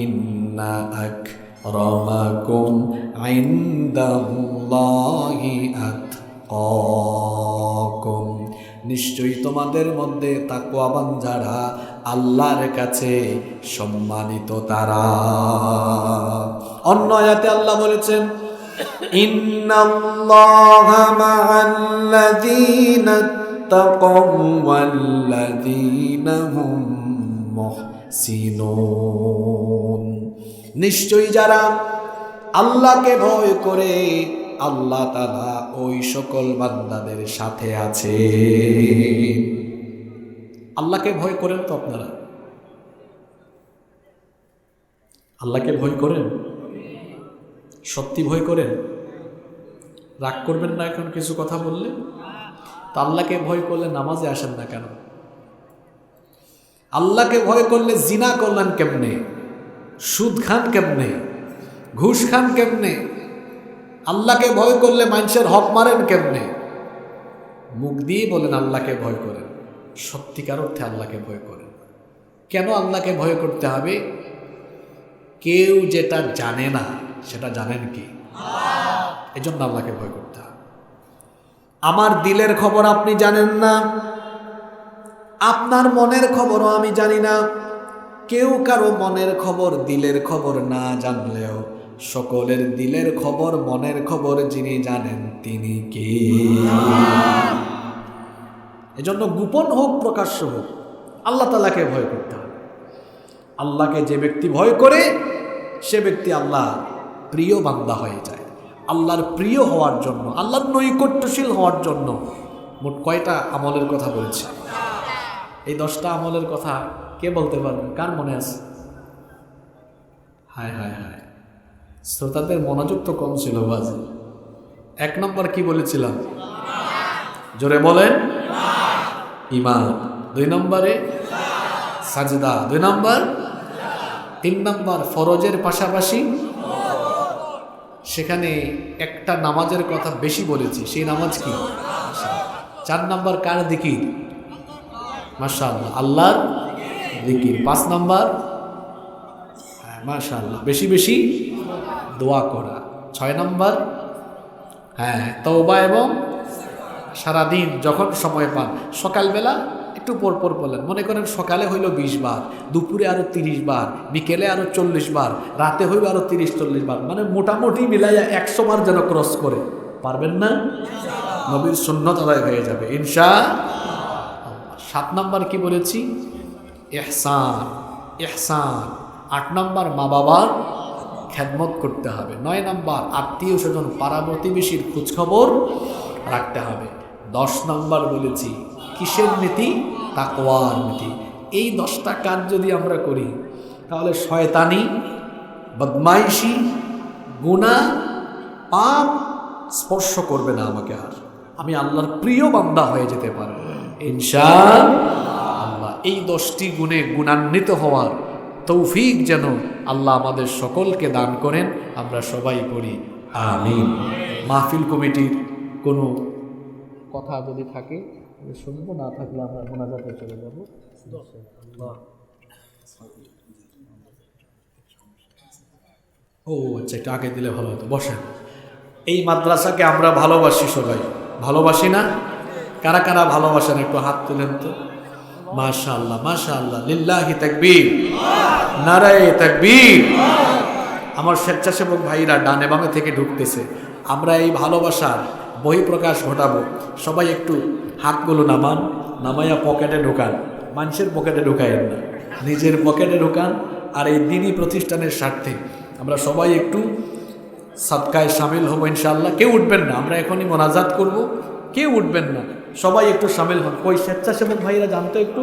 ইন্না আকরামাকুম ইনদাল্লাহি আতকাকুম, নিশ্চয়ই তোমাদের মধ্যে তাকওয়াবান যারা আল্লাহর কাছে সম্মানিত তারা। অন্য আয়াতে আল্লাহ বলেছেন ইন্নাল্লাহা মা'আল্লাযীনা তাকাউ ওয়াল্লাযীনা হুম মুহসিনুন, নিশ্চয়ই যারা আল্লাহকে ভয় করে আল্লাহ তাআলা ওই সকল বান্দাদের সাথে আছে। আল্লাহকে ভয় করেন তো আপনারা? আল্লাহকে ভয় করেন? সত্যি ভয় করেন? রাগ করবেন না এখন কিছু কথা বললে? তো আল্লাহকে ভয় করলে নামাজে আসেন না কেন? আল্লাহকে ভয় করলে জিনা করলেন কেমনে? সুদ খান কেমনে? ঘুষ খান কেমনে? আল্লাহকে ভয় করলে মানুষের হক মারেন কেমনে? মুখ দিয়ে বলেন আল্লাহকে ভয় করেন, সত্যিকার অর্থে আল্লাহকে ভয় করেন। কেন আল্লাহকে ভয় করতে হবে? কেউ যেটা জানে না সেটা জানেন কি? এই জন্য আল্লাহকে ভয় করতে হবে। আমার দিলের খবর আপনি জানেন না, আপনার মনের খবরও আমি জানি না। কেউ কারো মনের খবর দিলের খবর না জানলেও সকলের দিলের খবর মনের খবর যিনি জানেন তিনি কে? এজন্য গোপন হোক প্রকাশ্য হোক আল্লাহ তাআলাকে ভয় করতে হবে। আল্লাহকে যে ব্যক্তি ভয় করে সে ব্যক্তি আল্লাহ প্রিয় বান্দা হয়ে যায়। আল্লাহর প্রিয় হওয়ার জন্য, আল্লাহর নৈকট্যশীল হওয়ার জন্য মোট কয়টা আমলের কথা বলেছে? এই 10টা আমলের কথা কে বলতে পারবেন? কার মনে আছে? হায় হায় হায়, শ্রোতাদের মনোযোগ তো কম ছিল বাজে। 1 নম্বর কি বলেছিলাম? জোরে বলেন ঈমান। 2 নম্বরে সাজদা। 2 নম্বর 3 নম্বর ফরজের পাশাপাশি সেখানে একটা নামাজের কথা বেশি বলেছি, সেই নামাজ কি? 4 নম্বর কার জিকির? মাশাআল্লাহ আল্লাহর জিকির। 5 নম্বর মাশাআল্লাহ বেশি বেশি দোয়া করা। 6 নম্বর তওবা এবং সারাদিন যখন সময় পান সকালবেলা একটু পর পর বলেন। মনে করেন সকালে হইল 20 বার, দুপুরে আরো 30 বার, বিকেলে আরো 40 বার, রাতে হইল আরো 30-40 বার, মানে মোটামুটি মিলাইয়া 100 বার যেন ক্রস করে। পারবেন না? নবীর সুন্নত আদায় হয়ে যাবে ইনশাআল্লাহ। 7 নম্বর কি বলেছি? ইহসান। ইহসান। 8 নম্বর মা বাবার খেদমত করতে হবে। 9 নম্বর আত্মীয় স্বজন পাড়া প্রতিবেশীর খোঁজখবর রাখতে হবে। 10 নম্বর বলেছি কিসের নীতি? তাকওয়ার নীতি। এই 10টা কাজ যদি আমরা করি তাহলে শয়তানি, বদমাইশি, গুনাহ, পাপ স্পর্শ করবে না আমাকে, আর আমি আল্লাহর প্রিয় বান্দা হয়ে যেতে পারব ইনশাআল্লাহ। এই 10টি গুণে গুণান্বিত হওয়ার তৌফিক যেন আল্লাহ আমাদের সকলকে দান করেন। আমরা সবাই পড়ি আমিন। মাহফিল কমিটির কোনো কথা যদি থাকে শুনবো, না থাকলে আমরা মোনাজাতে চলে যাব। ও আচ্ছা, একটু আগে দিলে ভালো হতো। বসেন। এই মাদ্রাসাকে আমরা ভালোবাসি, সবাই ভালোবাসি না? কারা কারা ভালোবাসেন একটু হাত তুলেন তো। মাশাআল্লাহ মাশাআল্লাহ, লিল্লাহি তাকবীর, নারায়ে তাকবীর। আমার স্বেচ্ছাসেবক ভাইরা ডানে বামে থেকে ঢুকতেছে। আমরা এই ভালোবাসার বহিঃপ্রকাশ ঘটাবো। সবাই একটু হাতগুলো নামান, নামাইয়া পকেটে ঢোকান। মানুষের পকেটে ঢুকায়েন না, নিজের পকেটে ঢোকান। আর এই দিনই প্রতিষ্ঠানের স্বার্থে আমরা সবাই একটু সাদকায় সামিল হবো ইনশাআল্লাহ। কেউ উঠবেন না, আমরা এখনই মোনাজাত করব, কেউ উঠবেন না, সবাই একটু সামিল হন। ওই স্বেচ্ছাসেবক ভাইরা জানতো একটু